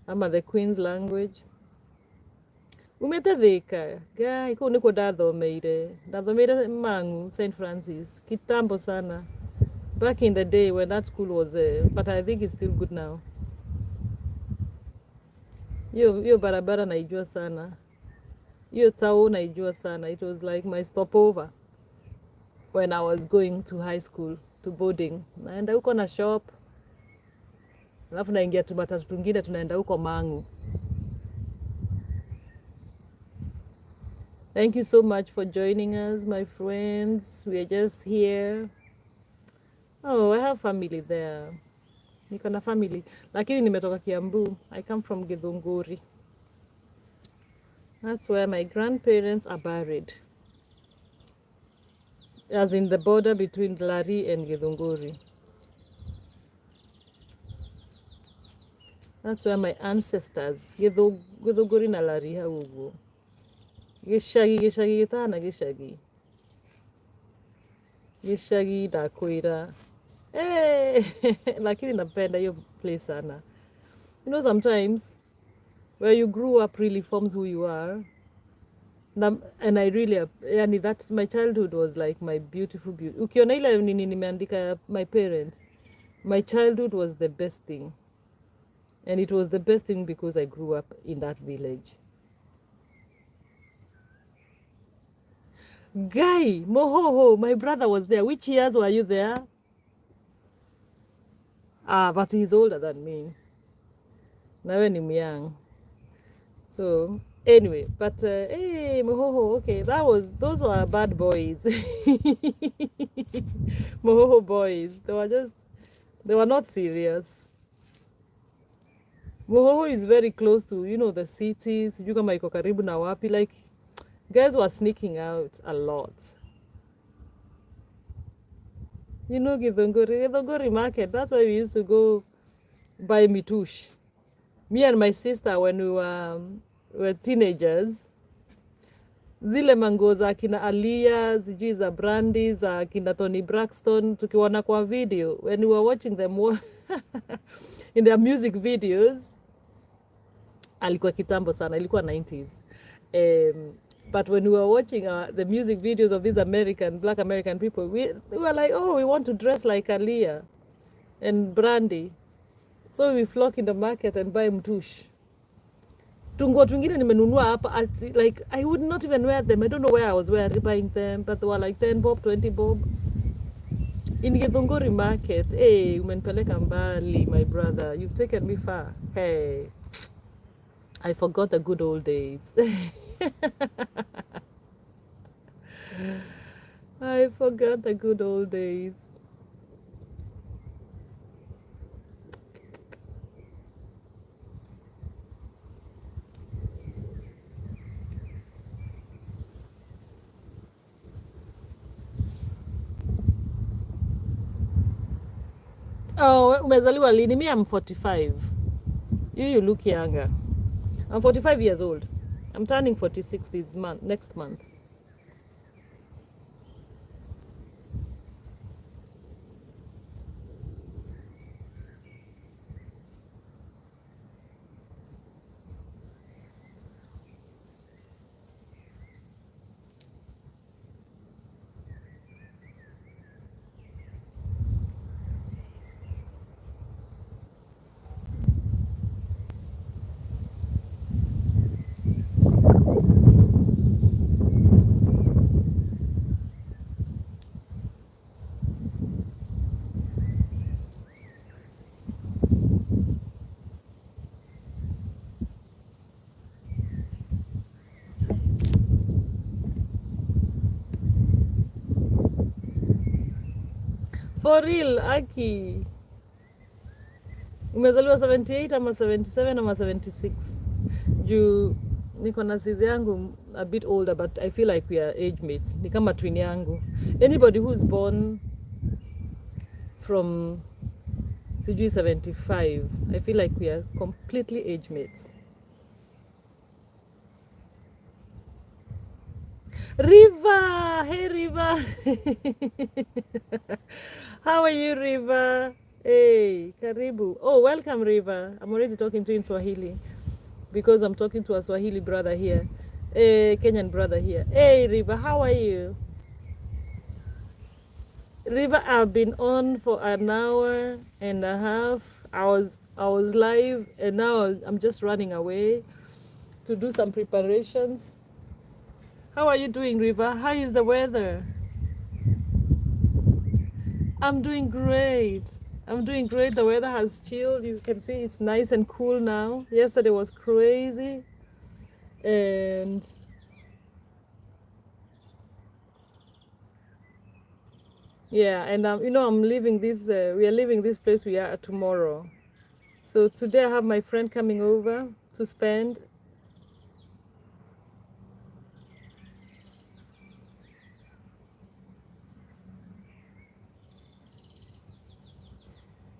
S2: ama the Queen's language. Umetathika guy, kuu niko ndathomeire Mang'u St. Francis kitambo sana, back in the day when that school was but I think it's still good now. Hiyo barabara naijua sana, hiyo town naijua sana. It was like my stopover when I was going to high school, to boarding. Naenda huko na shop, alafu naingia tumatatu tungine tunaenda huko Mang'u. Thank you so much for joining us, my friends. We are just here. Oh, I have family there. Niko na family. Lakini nimetoka Kiambu. I come from Githunguri. That's where my grandparents are buried. As in the border between Lari and Githunguri. That's where my ancestors, Githunguri na Lari hauguo. Gishagi gitana gishagi ndakwira. Lakini napenda hiyo place sana. You know, sometimes where you grew up really forms who you are. And I really, yani that my childhood was like my beautiful. Ukiona ile nini nimeandika my parents, my childhood was the best thing. And it was the best thing because I grew up in that village. Guy, Mohoho, my brother was there. Which years were you there? But he's older than me. Nawe ni myang. So, anyway, but hey, Mohoho, okay, those were bad boys. Mohoho boys, they were not serious. Mohoho is very close to, you know, the cities. Sijui kama iko karibu na wapi, like guys were sneaking out a lot. You know Githunguri market, that's why we used to go buy mitush. Me and my sister, when we were teenagers, zile mango za kina Alia, zijui za Brandy, za kina Tony Braxton, tukiwana kwa video, when we were watching them in their music videos, alikuwa kitambo sana, ilikuwa 90s. But when we were watching the music videos of these Black American people, we were like, oh, we want to dress like Aaliyah and Brandy. So we flock in the market and buy mtush. Tungo twingine nimenunua hapa, like I would not even wear them. I don't know where I was buying them, but they were like 10 bob, 20 bob. In Githunguri market, hey, umenipeleka mbali, my brother. You've taken me far. Hey, I forgot the good old days. I forgot the good old days. Oh, umezaliwa lini? Me, I'm 45. You look younger. I'm 45 years old. I'm turning 46 next month. For real, Aki. Umezaliwa 78 ama 77 ama 76? Juu niko na sizi yangu a bit older, but I feel like we are age mates. Ni kama twin yangu. Anybody who's born from sijui 75, I feel like we are completely age mates. Riva! Hey, Riva! How are you, Riva? Hey, karibu. Oh, welcome, Riva. I'm already talking to you in Swahili because I'm talking to a Swahili brother here, a Kenyan brother here. Hey, Riva, how are you? Riva, I've been on for an hour and a half. I was live, and now I'm just running away to do some preparations. How are you doing, Riva? How is the weather? I'm doing great. I'm doing great. The weather has chilled. You can see it's nice and cool now. Yesterday was crazy. And yeah, and I'm leaving this, we are leaving this place we are tomorrow. So today I have my friend coming over to spend.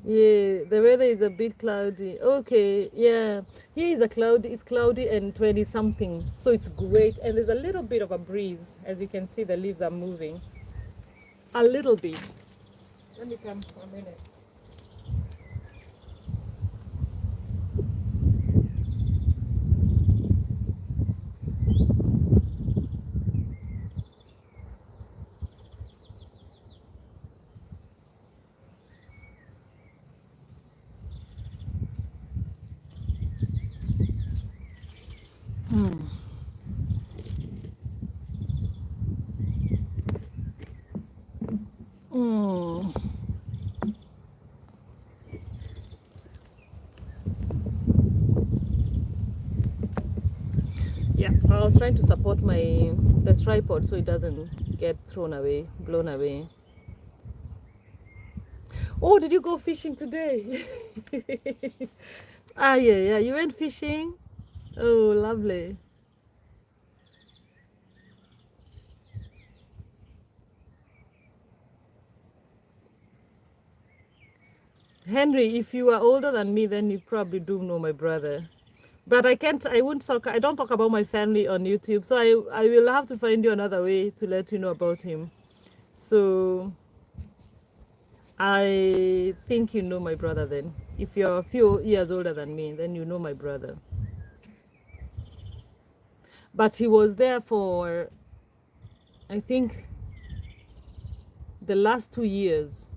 S2: Yeah, the weather is a bit cloudy. Okay, yeah. Here is it's cloudy and 20 something. So it's great. And there's a little bit of a breeze. As you can see, the leaves are moving. A little bit. Let me come for a minute. Mm. Yeah, I was trying to support the tripod so it doesn't get thrown away, blown away. Oh, did you go fishing today? Ah, yeah, yeah. You went fishing? Oh, lovely. Henry, if you are older than me, then you probably do know my brother. But I don't talk about my family on YouTube, so I will have to find you another way to let you know about him. So I think you know my brother then. If you're a few years older than me, then you know my brother. But he was there for, I think, the last 2 years,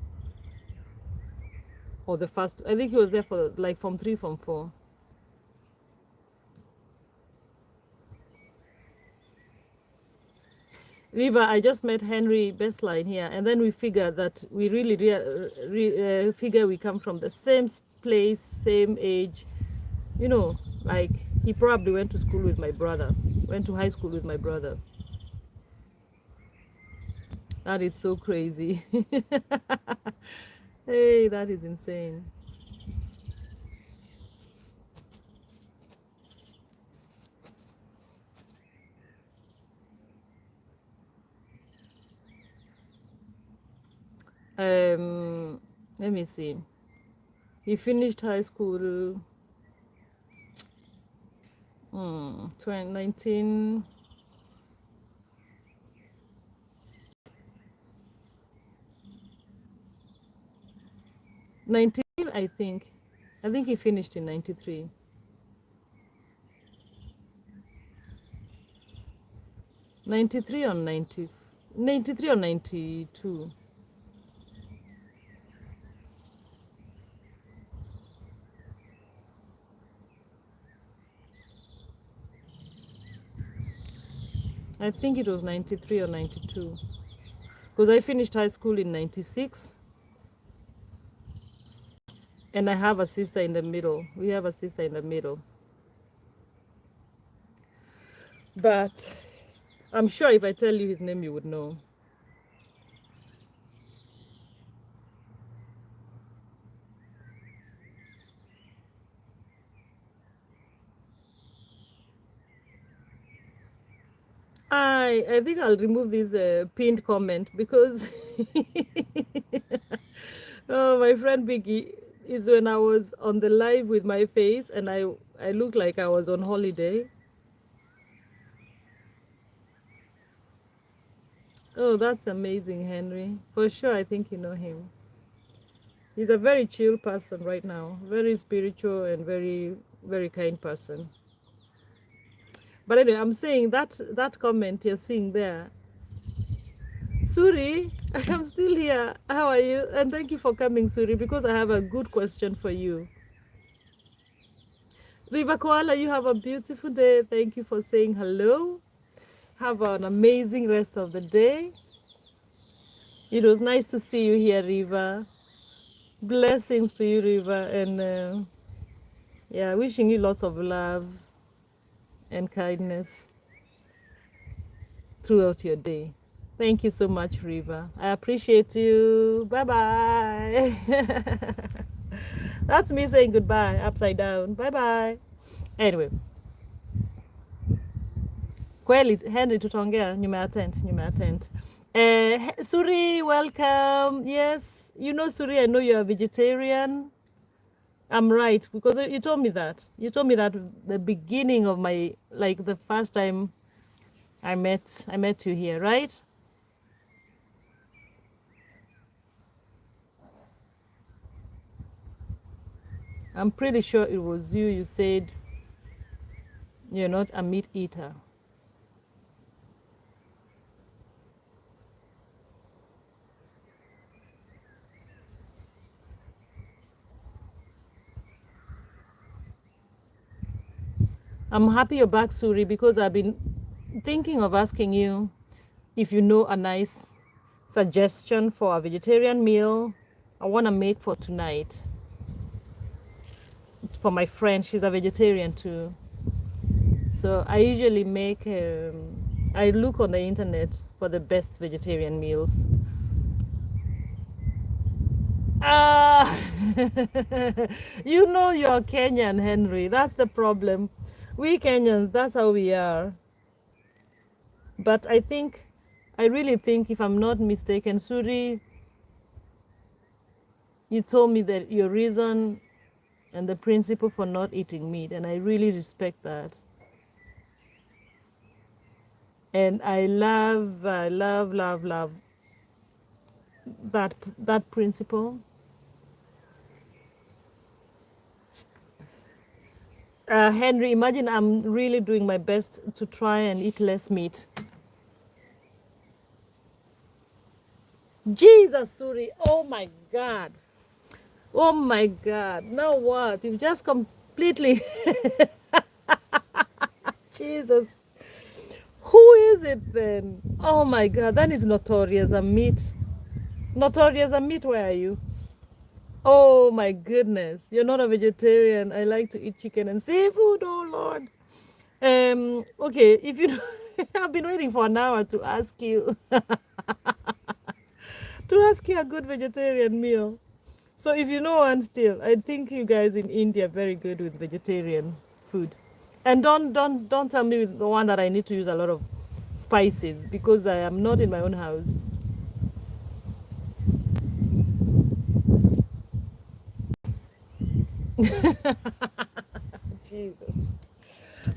S2: or the first. I think he was there for like from 3, from 4. Riva, I just met Henry Bestline here, and then we figured that we really figure we come from the same place, same age. You know, like he probably went to school with my brother, went to high school with my brother. That is so crazy. Hey, that is insane. Let me see. He finished high school 2019. 19, I think. I think he finished in 93. 93 or 90, 93 or 92. I think it was 93 or 92. Because I finished high school in 96. And I have a sister in the middle. We have a sister in the middle. But I'm sure if I tell you his name, you would know. I think I'll remove this pinned comment because oh, my friend Biggie is when I was on the live with my face and I looked like I was on holiday. Oh, that's amazing, Henry. For sure, I think you know him. He's a very chill person right now, very spiritual and very, very kind person. But anyway, I'm saying that comment you're seeing there. Suri, I am still here. How are you? And thank you for coming, Suri, because I have a good question for you. Riva Koala, you have a beautiful day. Thank you for saying hello. Have an amazing rest of the day. It was nice to see you here, Riva. Blessings to you, Riva. And yeah, wishing you lots of love and kindness throughout your day. Thank you so much, Riva. I appreciate you. Bye bye. That's me saying goodbye, upside down. Bye bye. Anyway, kweli Henry, tutaongea nyuma ya tent, nyuma ya tent. Suri, welcome. Yes, you know Suri, I know you're a vegetarian. I'm right because you told me that. You told me that the beginning of my, like the first time I met you here, right? I'm pretty sure it was you. You said you're not a meat eater. I'm happy you're back, Suri, because I've been thinking of asking you if you know a nice suggestion for a vegetarian meal I want to make for tonight. For my friend, she's a vegetarian too. So I usually make, I look on the internet for the best vegetarian meals. Ah, you know you're Kenyan, Henry. That's the problem. We Kenyans, that's how we are. But I really think, if I'm not mistaken, Suri, you told me that your reason and the principle for not eating meat, and I really respect that. And I love that principle. Henry, imagine I'm really doing my best to try and eat less meat. Jesus, Suri, oh my God. Oh my God. Now what? You've just completely. Jesus. Who is it then? Oh my God. That is Notorious a meat. Notorious a meat, where are you? Oh my goodness. You're not a vegetarian. I like to eat chicken and seafood. Oh Lord. Okay, if you I've been waiting for an hour to ask you to ask you a good vegetarian meal. So if you know one still, I think you guys in India are very good with vegetarian food. And don't tell me the one that I need to use a lot of spices, because I am not in my own house. Jesus.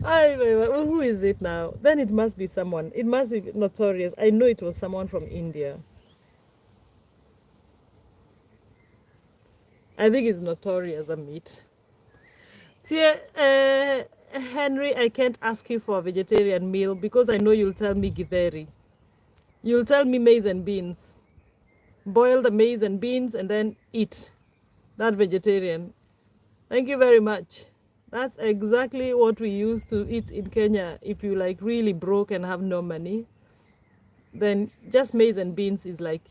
S2: Who is it now? Then it must be someone. It must be Notorious. I know it was someone from India. I think it's Notorious a meat. Henry, I can't ask you for a vegetarian meal because I know you'll tell me githeri. You'll tell me maize and beans. Boil the maize and beans and then eat. That vegetarian. Thank you very much. That's exactly what we used to eat in Kenya. If you like really broke and have no money, then just maize and beans is like,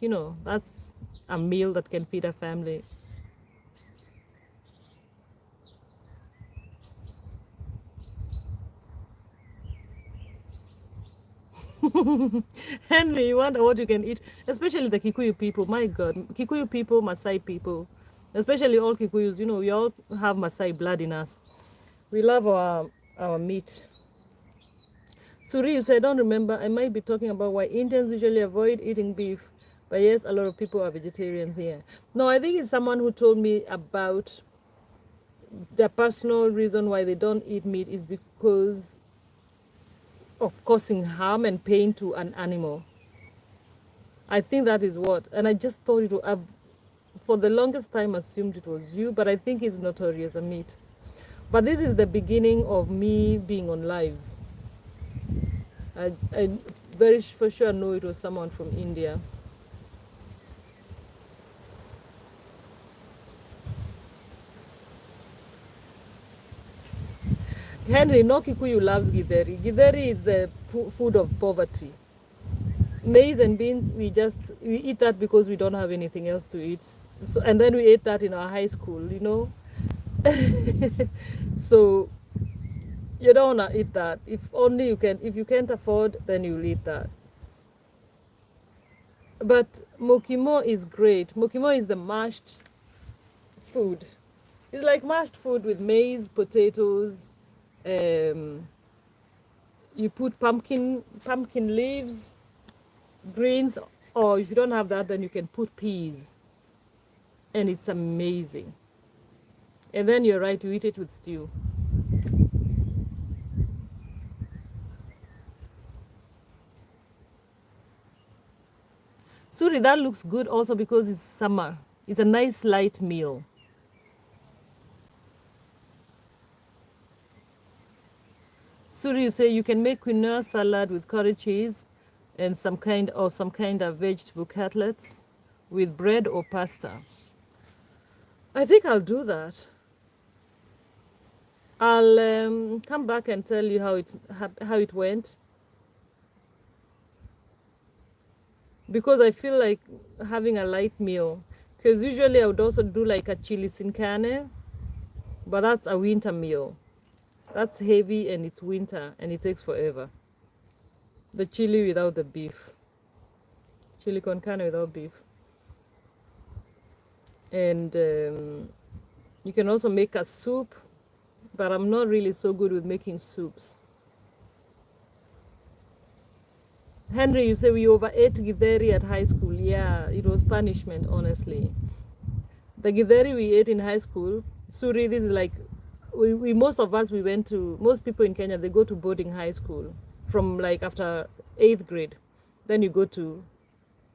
S2: that's a meal that can feed a family. Henry, you wonder what you can eat, especially the Kikuyu people. My God, Kikuyu people, Maasai people, especially all Kikuyus. We all have Maasai blood in us. We love our meat. Suri, you said, I don't remember. I might be talking about why Indians usually avoid eating beef. But yes, a lot of people are vegetarians here. No, I think it's someone who told me about their personal reason why they don't eat meat is because of causing harm and pain to an animal. I think that is what. And I just thought it was, I've, for the longest time, assumed it was you, but I think it's notorious a meat. But this is the beginning of me being on lives. I very for sure know it was someone from India. Henry, no Kikuyu loves githeri. Githeri is the food of poverty. Maize and beans, we eat that because we don't have anything else to eat. So, and then we ate that in our high school, you know. So you don't wanna eat that. If only you can. If you can't afford, then you'll eat that. But mokimo is great. Mokimo is the mashed food. It's like mashed food with maize, potatoes. Um, you put pumpkin leaves, greens, or if you don't have that, then you can put peas, and it's amazing. And then you're right, you eat it with stew. Suri, that looks good also because it's summer. It's a nice light meal. Suri, you say you can make quinoa salad with curry cheese and some kind of vegetable cutlets with bread or pasta. I think I'll do that. I'll come back and tell you how it went, because I feel like having a light meal. Because usually I would also do like a chili sin carne, but that's a winter meal. That's heavy and it's winter and it takes forever. The chili without the beef. Chili con carne without beef. And you can also make a soup, but I'm not really so good with making soups. Henry, you say we overate githeri at high school. Yeah, it was punishment, honestly. The githeri we ate in high school, Suri, this is like, most of us, most people in Kenya, they go to boarding high school from like after 8th grade. Then you go to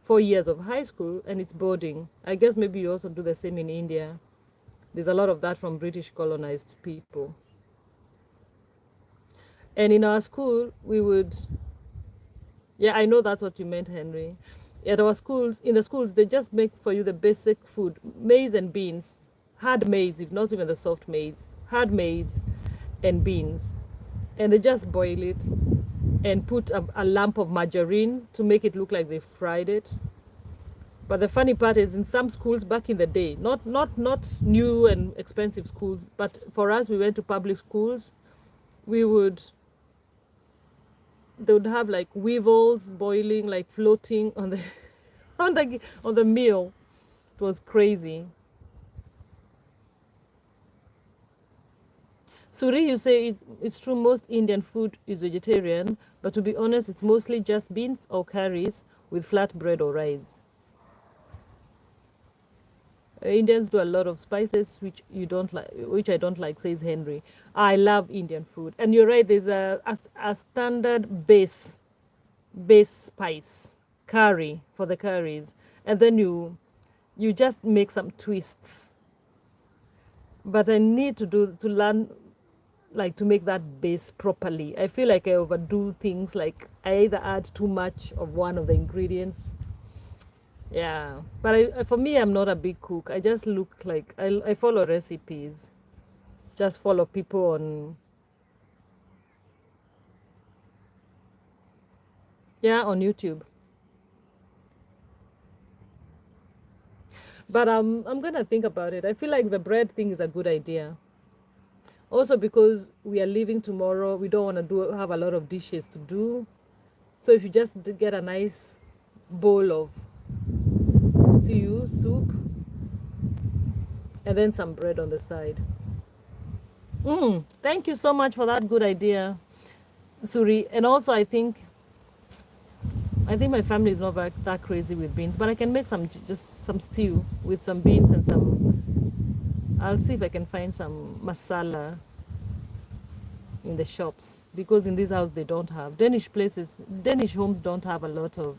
S2: 4 years of high school and it's boarding. I guess maybe you also do the same in India. There's a lot of that from British colonized people. And in our school, yeah, I know that's what you meant, Henry. At our schools, in the schools, they just make for you the basic food, maize and beans, hard maize, if not even the soft maize, hard maize and beans. And they just boil it and put a lump of margarine to make it look like they fried it. But the funny part is, in some schools back in the day, not new and expensive schools, but for us, we went to public schools, they would have like weevils boiling, like floating on the on the meal. It was crazy. Suri, you say it's true most Indian food is vegetarian, but to be honest, it's mostly just beans or curries with flat bread or rice. Indians do a lot of spices which you don't like, which I don't like, says Henry. I love Indian food, and you're right. There's a standard base spice curry for the curries, and then you just make some twists. But I need to learn, like, to make that base properly. I feel like I overdo things, like I either add too much of one of the ingredients. Yeah, but for me, I'm not a big cook. I just look like I follow recipes, just follow people on, yeah, on YouTube. But I'm gonna think about it. I feel like the bread thing is a good idea. Also because we are leaving tomorrow, we don't want to have a lot of dishes to do. So if you just get a nice bowl of soup, and then some bread on the side. Thank you so much for that good idea. Suri. And also, I think my family is not that crazy with beans, but I can make just some stew with some beans and some. I'll see if I can find some masala in the shops, because in this house they don't have Danish homes don't have a lot of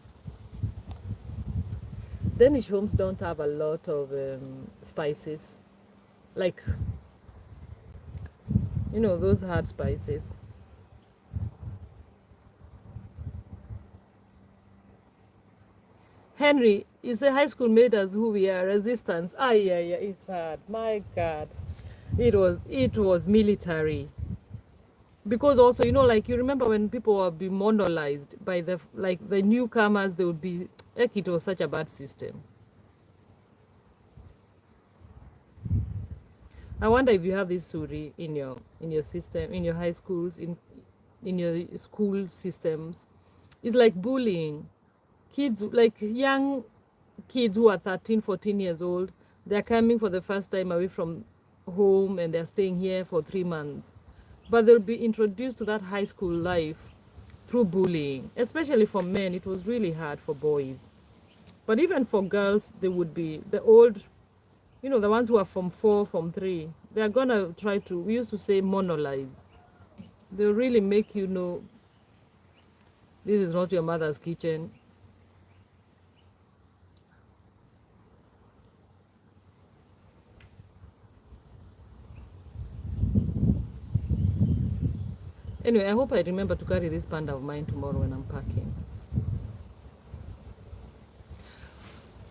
S2: spices, like, those hard spices. Henry, you say high school made us who we are. Resistance. Ah, yeah, yeah, it's hard. My God, it was military. Because also, like, you remember when people were demonized by the newcomers, they would be. Heck, it was such a bad system. I wonder if you have this Suri in your system, in your high schools, in your school systems. It's like bullying. Kids, like young kids who are 13, 14 years old, they're coming for the first time away from home, and they're staying here for 3 months. But they'll be introduced to that high school life through bullying. Especially for men, it was really hard for boys. But even for girls, they would be the old, the ones who are from 4, from 3, they're gonna try to, we used to say, monolize. They'll really make you know this is not your mother's kitchen. Anyway, I hope I remember to carry this panda of mine tomorrow when I'm packing.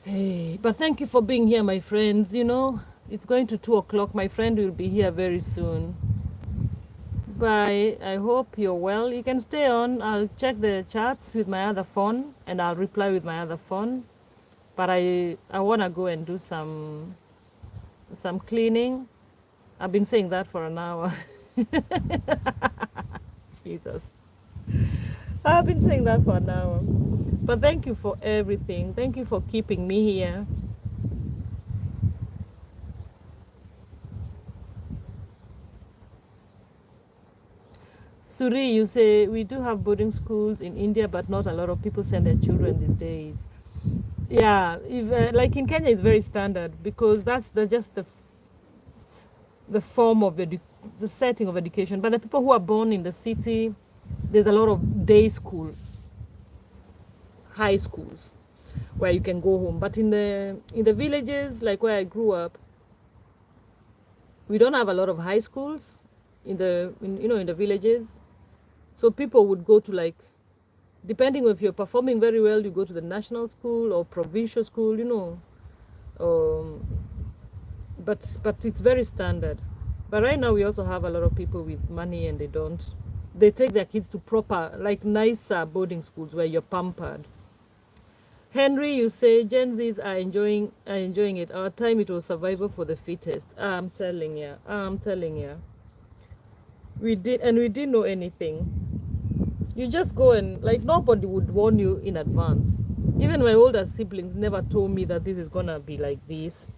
S2: Hey, but thank you for being here, my friends. It's going to 2 o'clock. My friend will be here very soon. Bye. I hope you're well. You can stay on. I'll check the chats with my other phone, and I'll reply with my other phone. But I want to go and do some cleaning. I've been saying that for an hour. Jesus. I've been saying that for an hour. But thank you for everything. Thank you for keeping me here. Suri, you say we do have boarding schools in India, but not a lot of people send their children these days. Yeah, if, like in Kenya, it's very standard, because that's just the form of the setting of education. But the people who are born in the city, there's a lot of day school, high schools, where you can go home. But in the villages, like where I grew up, we don't have a lot of high schools in the villages. So people would go to, like, depending on if you're performing very well, you go to the national school or provincial school. Um, but it's very standard. But right now we also have a lot of people with money, and they take their kids to proper, like, nicer boarding schools where you're pampered. Henry, you say Gen Zs are enjoying it. Our time, it was survival for the fittest. I'm telling you. I'm telling you. We didn't know anything. You just go, and, like, nobody would warn you in advance. Even my older siblings never told me that this is gonna be like this.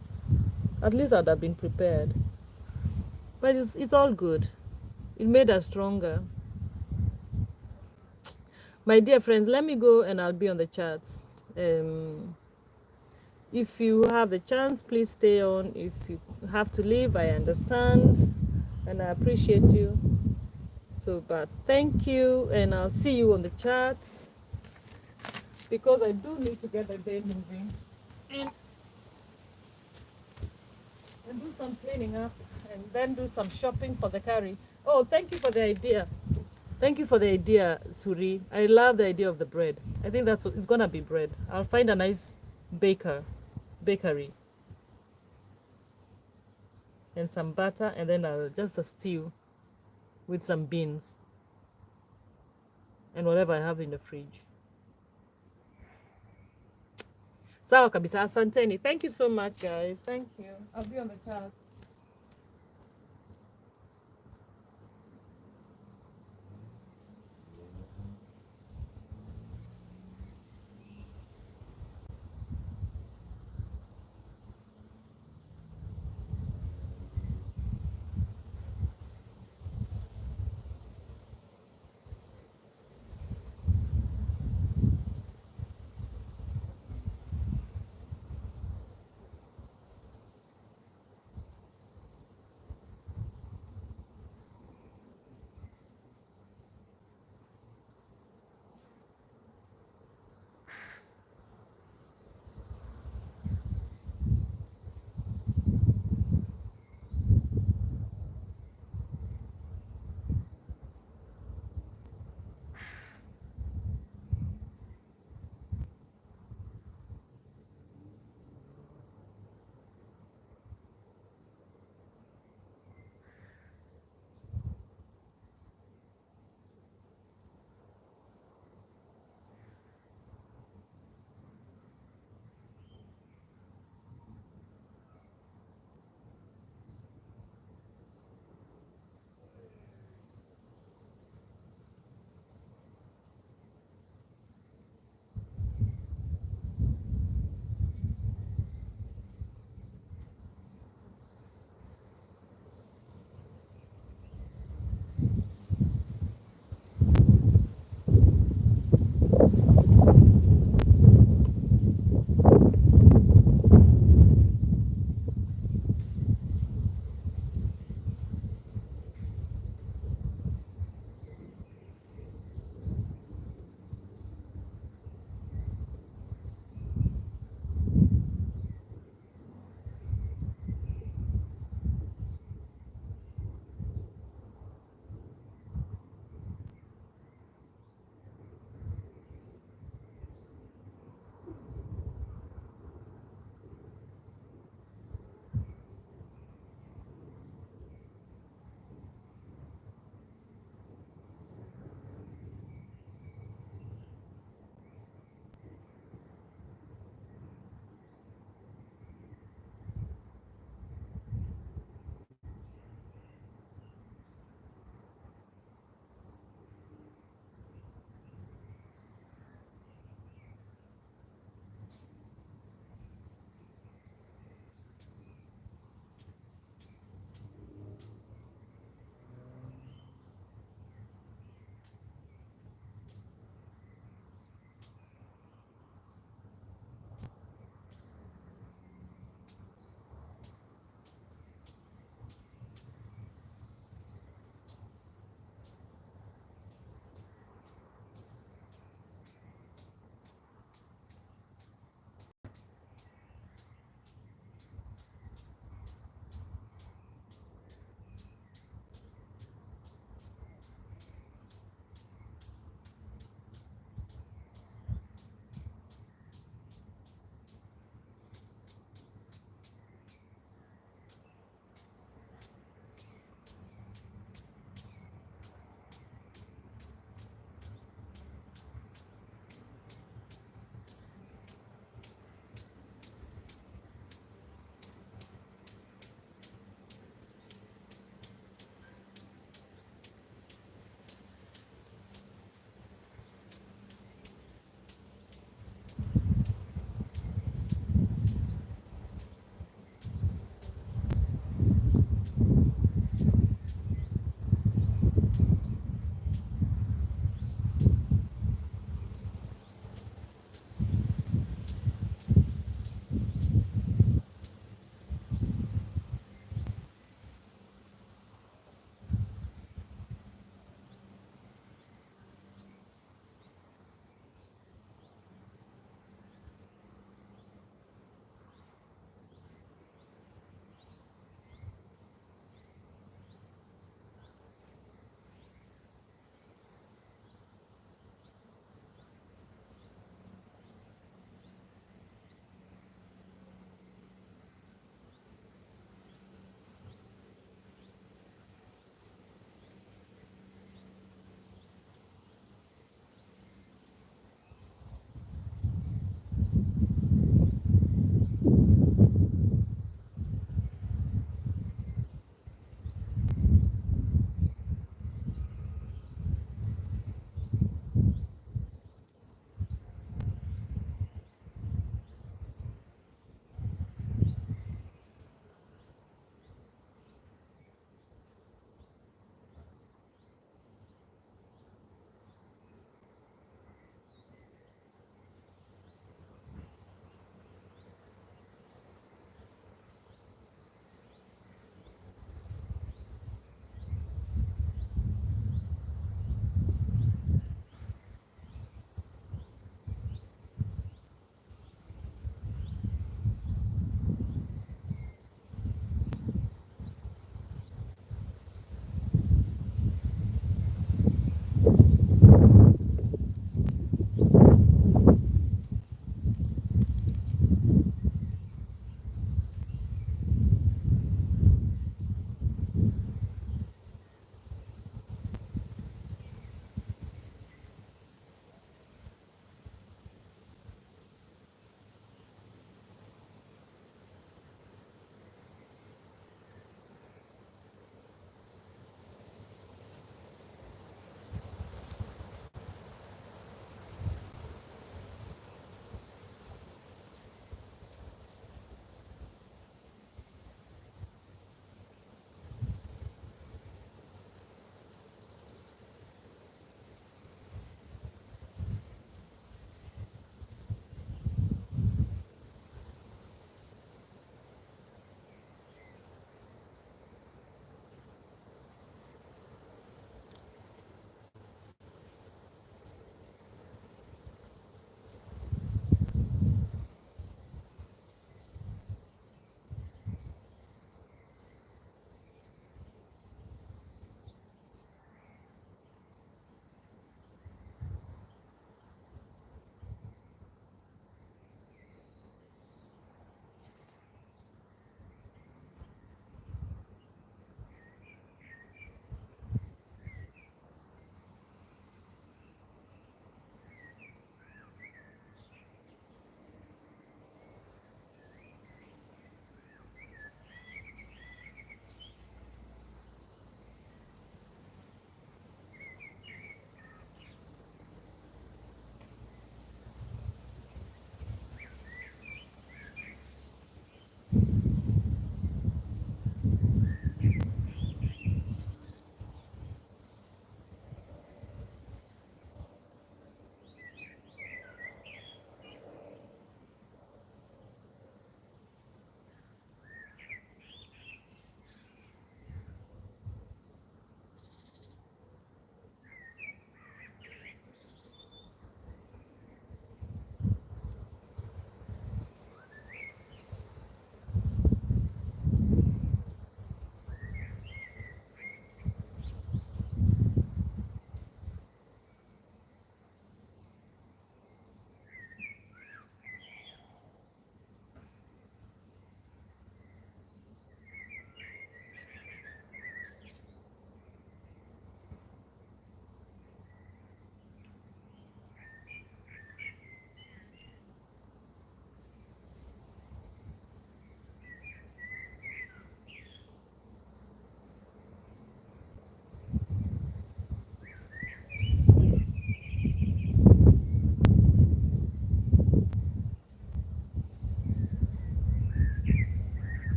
S2: At least I'd have been prepared. But it's all good. It made us stronger. My dear friends, let me go, and I'll be on the chats. If you have the chance, please stay on. If you have to leave, I understand, and I appreciate you. So, but thank you, and I'll see you on the chats, because I do need to get the day moving and do some cleaning up, and then do some shopping for the curry. Oh, thank you for the idea. Thank you for the idea, Suri. I love the idea of the bread. I think that's what it's gonna be, bread. I'll find a nice bakery, and some butter, and then I'll just a stew with some beans and whatever I have in the fridge. Sawa kabisa, asanteni. Thank you so much, guys. Thank you. I'll be on the chat.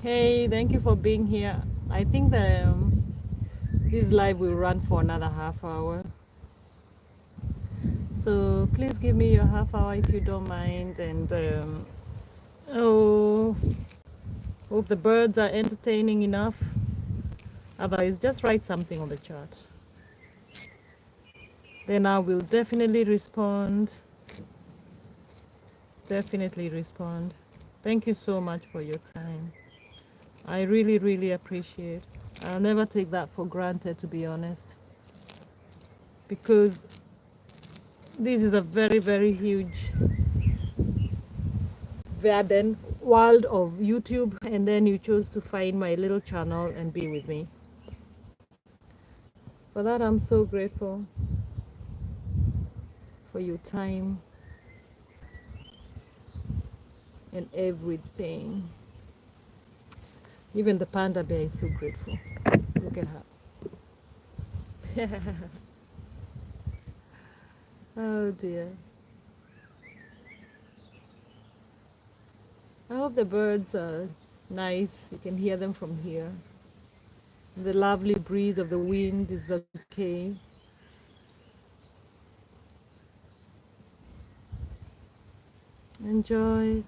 S2: Hey, thank you for being here. I think this live will run for another half hour. So please give me your half hour if you don't mind. And oh, hope the birds are entertaining enough. Otherwise, just write something on the chat. Then I will definitely respond. Definitely respond. Thank you so much for your time. I really, really appreciate. I'll never take that for granted, to be honest, because this is a very, very huge garden world of YouTube, and then you chose to find my little channel and be with me. For that, I'm so grateful for your time and everything. Even the panda bear is so grateful. Look at her. Oh dear. I hope the birds are nice. You can hear them from here. The lovely breeze of the wind is okay. Enjoy.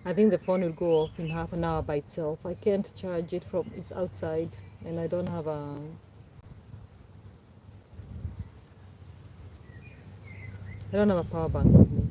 S2: I think the phone will go off in half an hour by itself. I can't charge it from it's outside, and I don't have a power bank with me.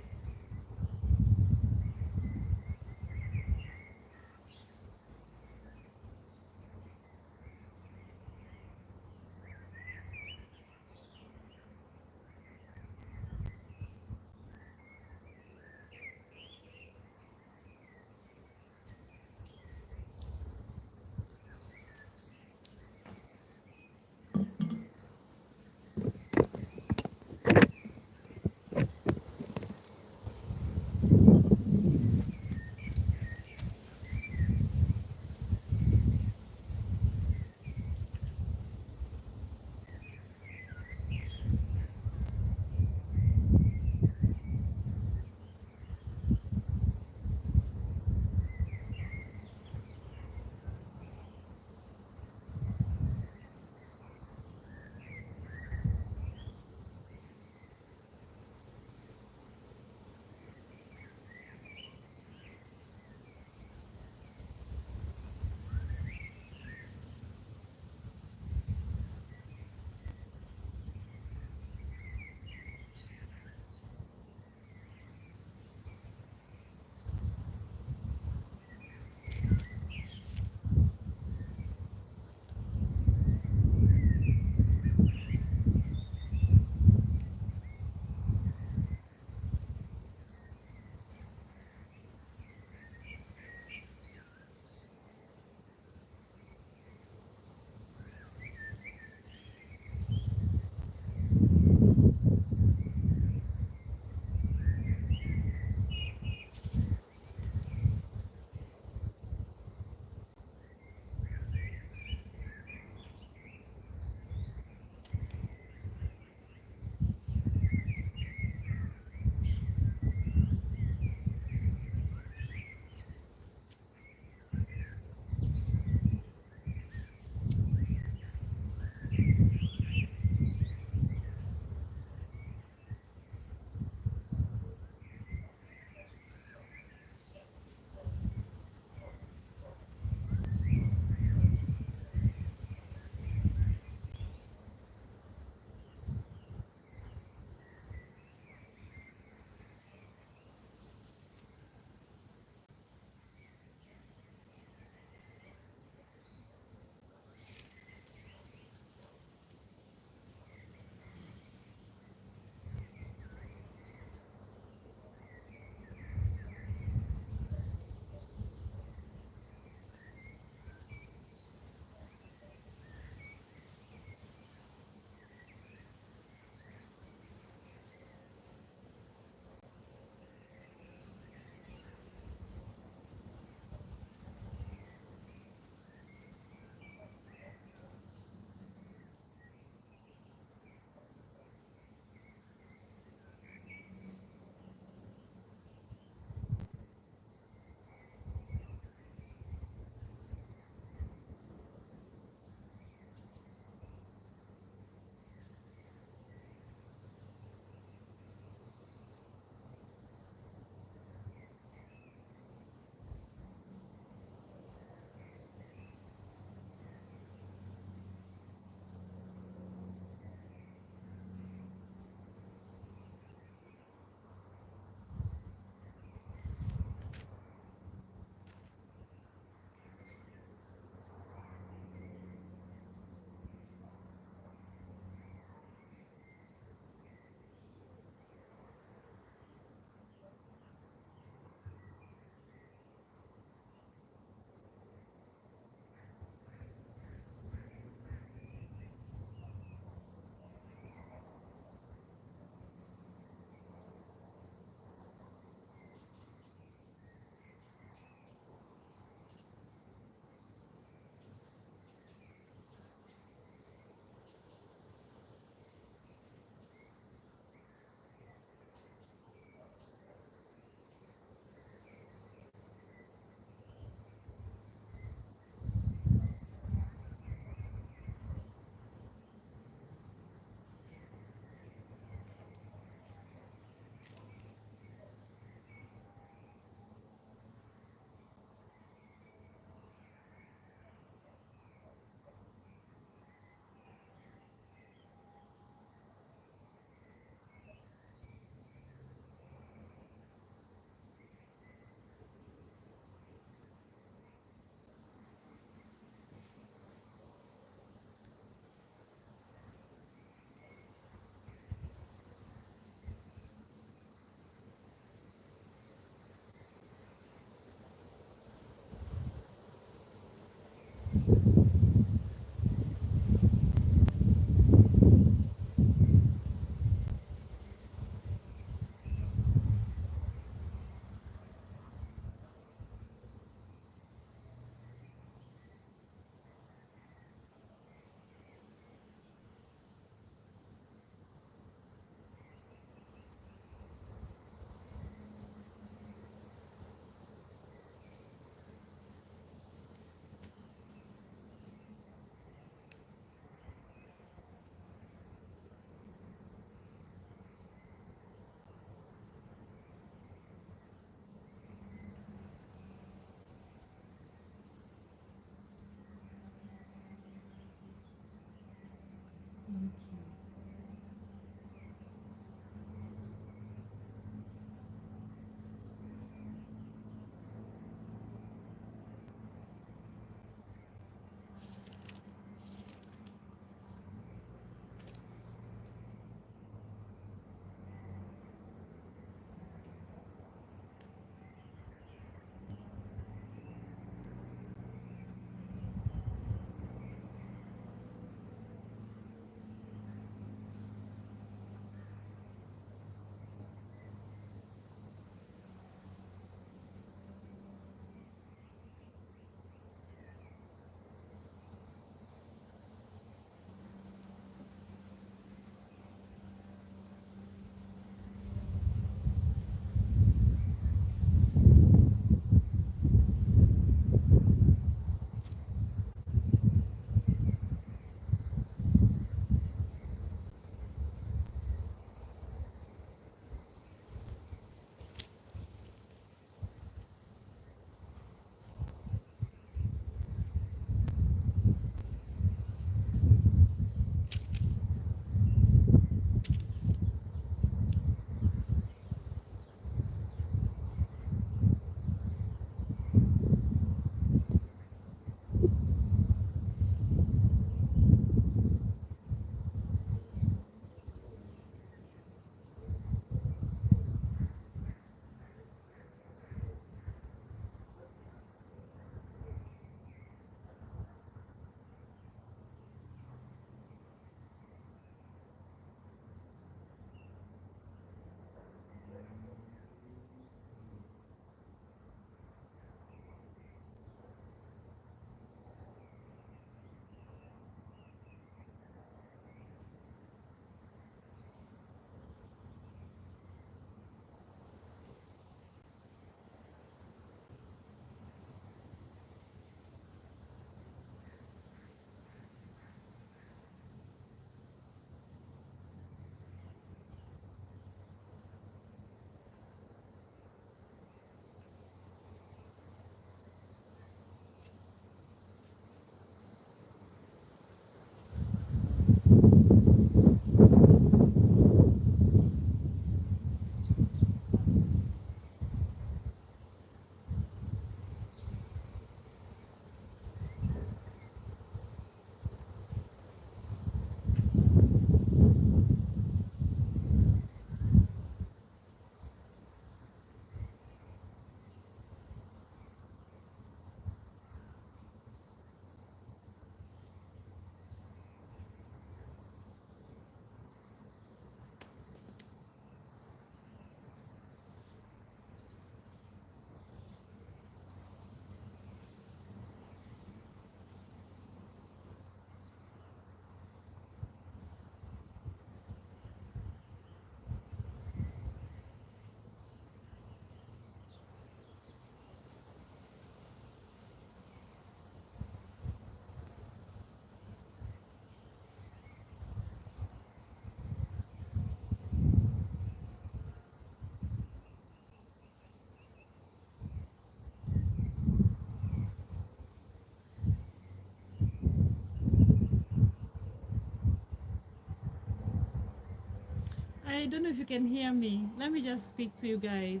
S2: I don't know if you can hear me. Let me just speak to you guys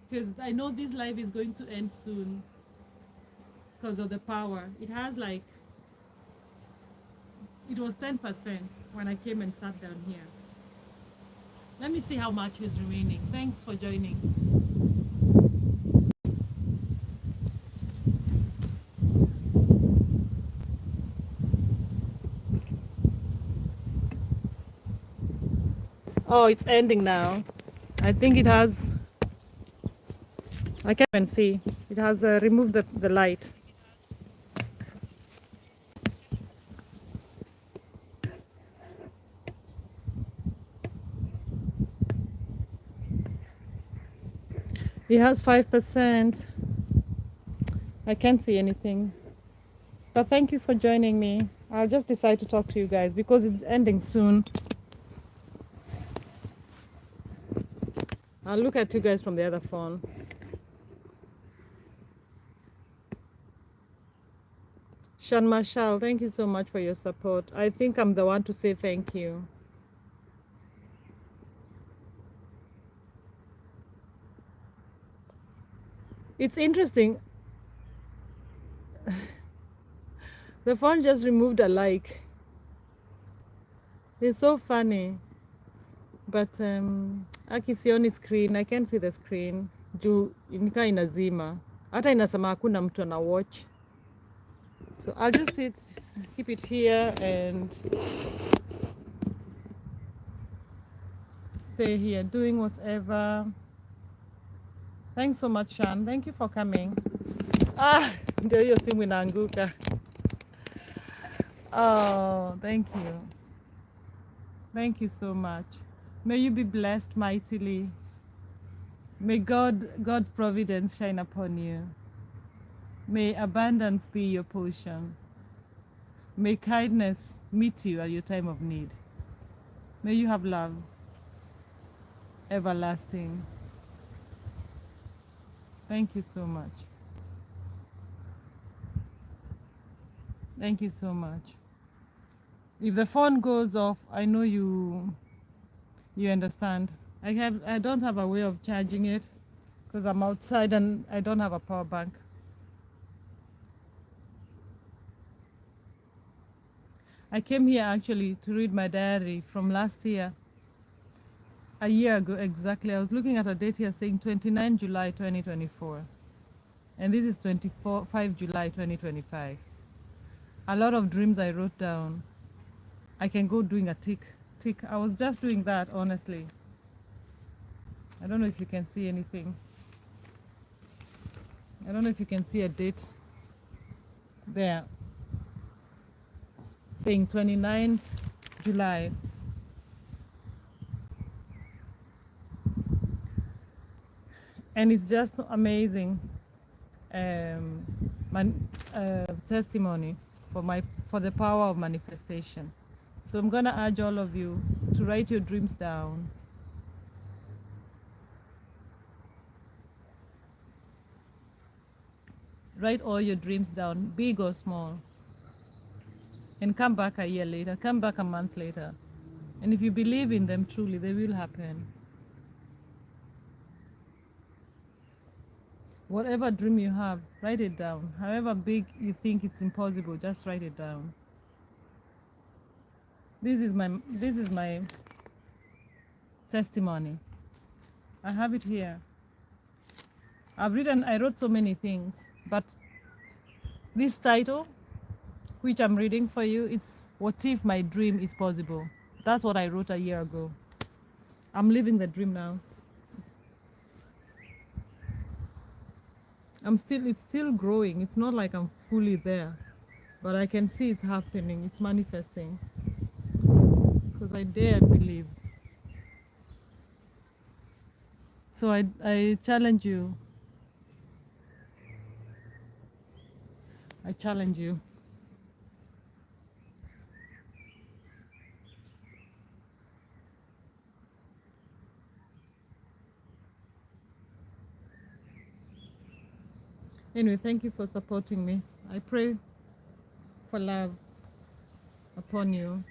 S2: because I know this live is going to end soon because of the power. It has like, it was 10% when I came and sat down here. Let me see how much is remaining. Thanks for joining. Oh, it's ending now. I think it has, I can't even see. It has removed the light. It has 5%. I can't see anything. But thank you for joining me. I'll just decide to talk to you guys because it's ending soon. I'll look at you guys from the other phone. Shan Marshall, thank you so much for your support. I think I'm the one to say thank you. It's interesting. The phone just removed a like. It's so funny. But aki sioni screen. I can't see the screen. Juu nika inazima. Hata inasema hakuna mtu ana watch. So I'll just keep it here and stay here doing whatever. Thanks so much, Shan. Thank you for coming. Ndio hiyo simu inaanguka. Oh, thank you. Thank you so much. May you be blessed mightily. May God's providence shine upon you. May abundance be your portion. May kindness meet you at your time of need. May you have love, everlasting. Thank you so much. Thank you so much. If the phone goes off, I know you understand. I don't have a way of charging it because I'm outside and I don't have a power bank. I came here actually to read my diary from last year. A year ago exactly. I was looking at a date here saying 29 July 2024. And this is 5 July 2025. A lot of dreams I wrote down. I can go doing a tick. I was just doing that, honestly. I don't know if you can see anything. I don't know if you can see a date there saying 29th July. And it's just amazing testimony for the power of manifestation. So I'm going to urge all of you to write your dreams down. Write all your dreams down, big or small. And come back a year later, come back a month later. And if you believe in them truly, they will happen. Whatever dream you have, write it down. However big you think it's impossible, just write it down. This is my testimony. I have it here. I wrote so many things, but this title, which I'm reading for you, it's What If My Dream Is Possible? That's what I wrote a year ago. I'm living the dream now. It's still growing. It's not like I'm fully there, but I can see it's happening. It's manifesting. Because I dare believe. So I challenge you. I challenge you. Anyway, thank you for supporting me. I pray for love upon you,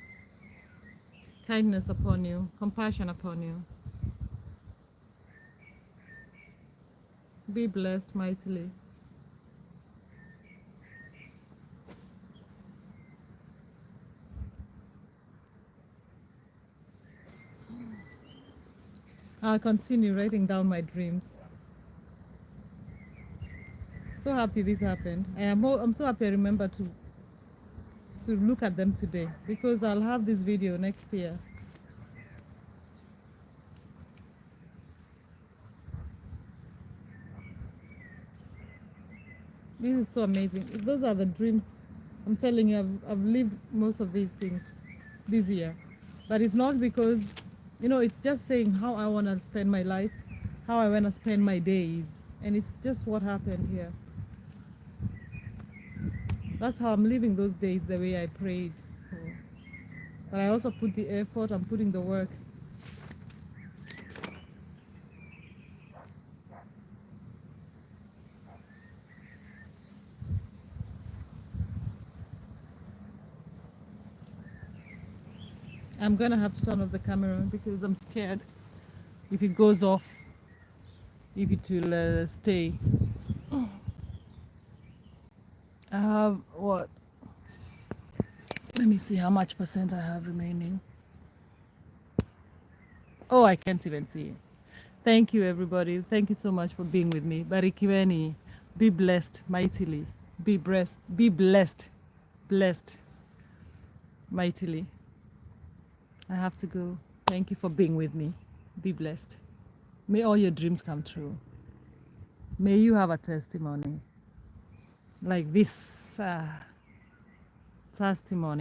S1: kindness upon you, compassion upon you. Be blessed mightily. I'll continue writing down my dreams. So happy this happened. I'm so happy I remember to look at them today because I'll have this video next year. This is so amazing. Those are the dreams. I'm telling you, I've lived most of these things this year. But it's not because, it's just saying how I want to spend my life, how I want to spend my days. And it's just what happened here. That's how I'm living those days the way I prayed for. But I also put the effort, I'm putting the work. I'm gonna have to turn off the camera because I'm scared if it goes off, if it will stay. I have what? Let me see how much percent I have remaining. Oh, I can't even see it. Thank you, everybody. Thank you so much for being with me. Barikiweni. Be blessed mightily. Be blessed. Blessed mightily. I have to go. Thank you for being with me. Be blessed. May all your dreams come true. May you have a testimony like this testimony.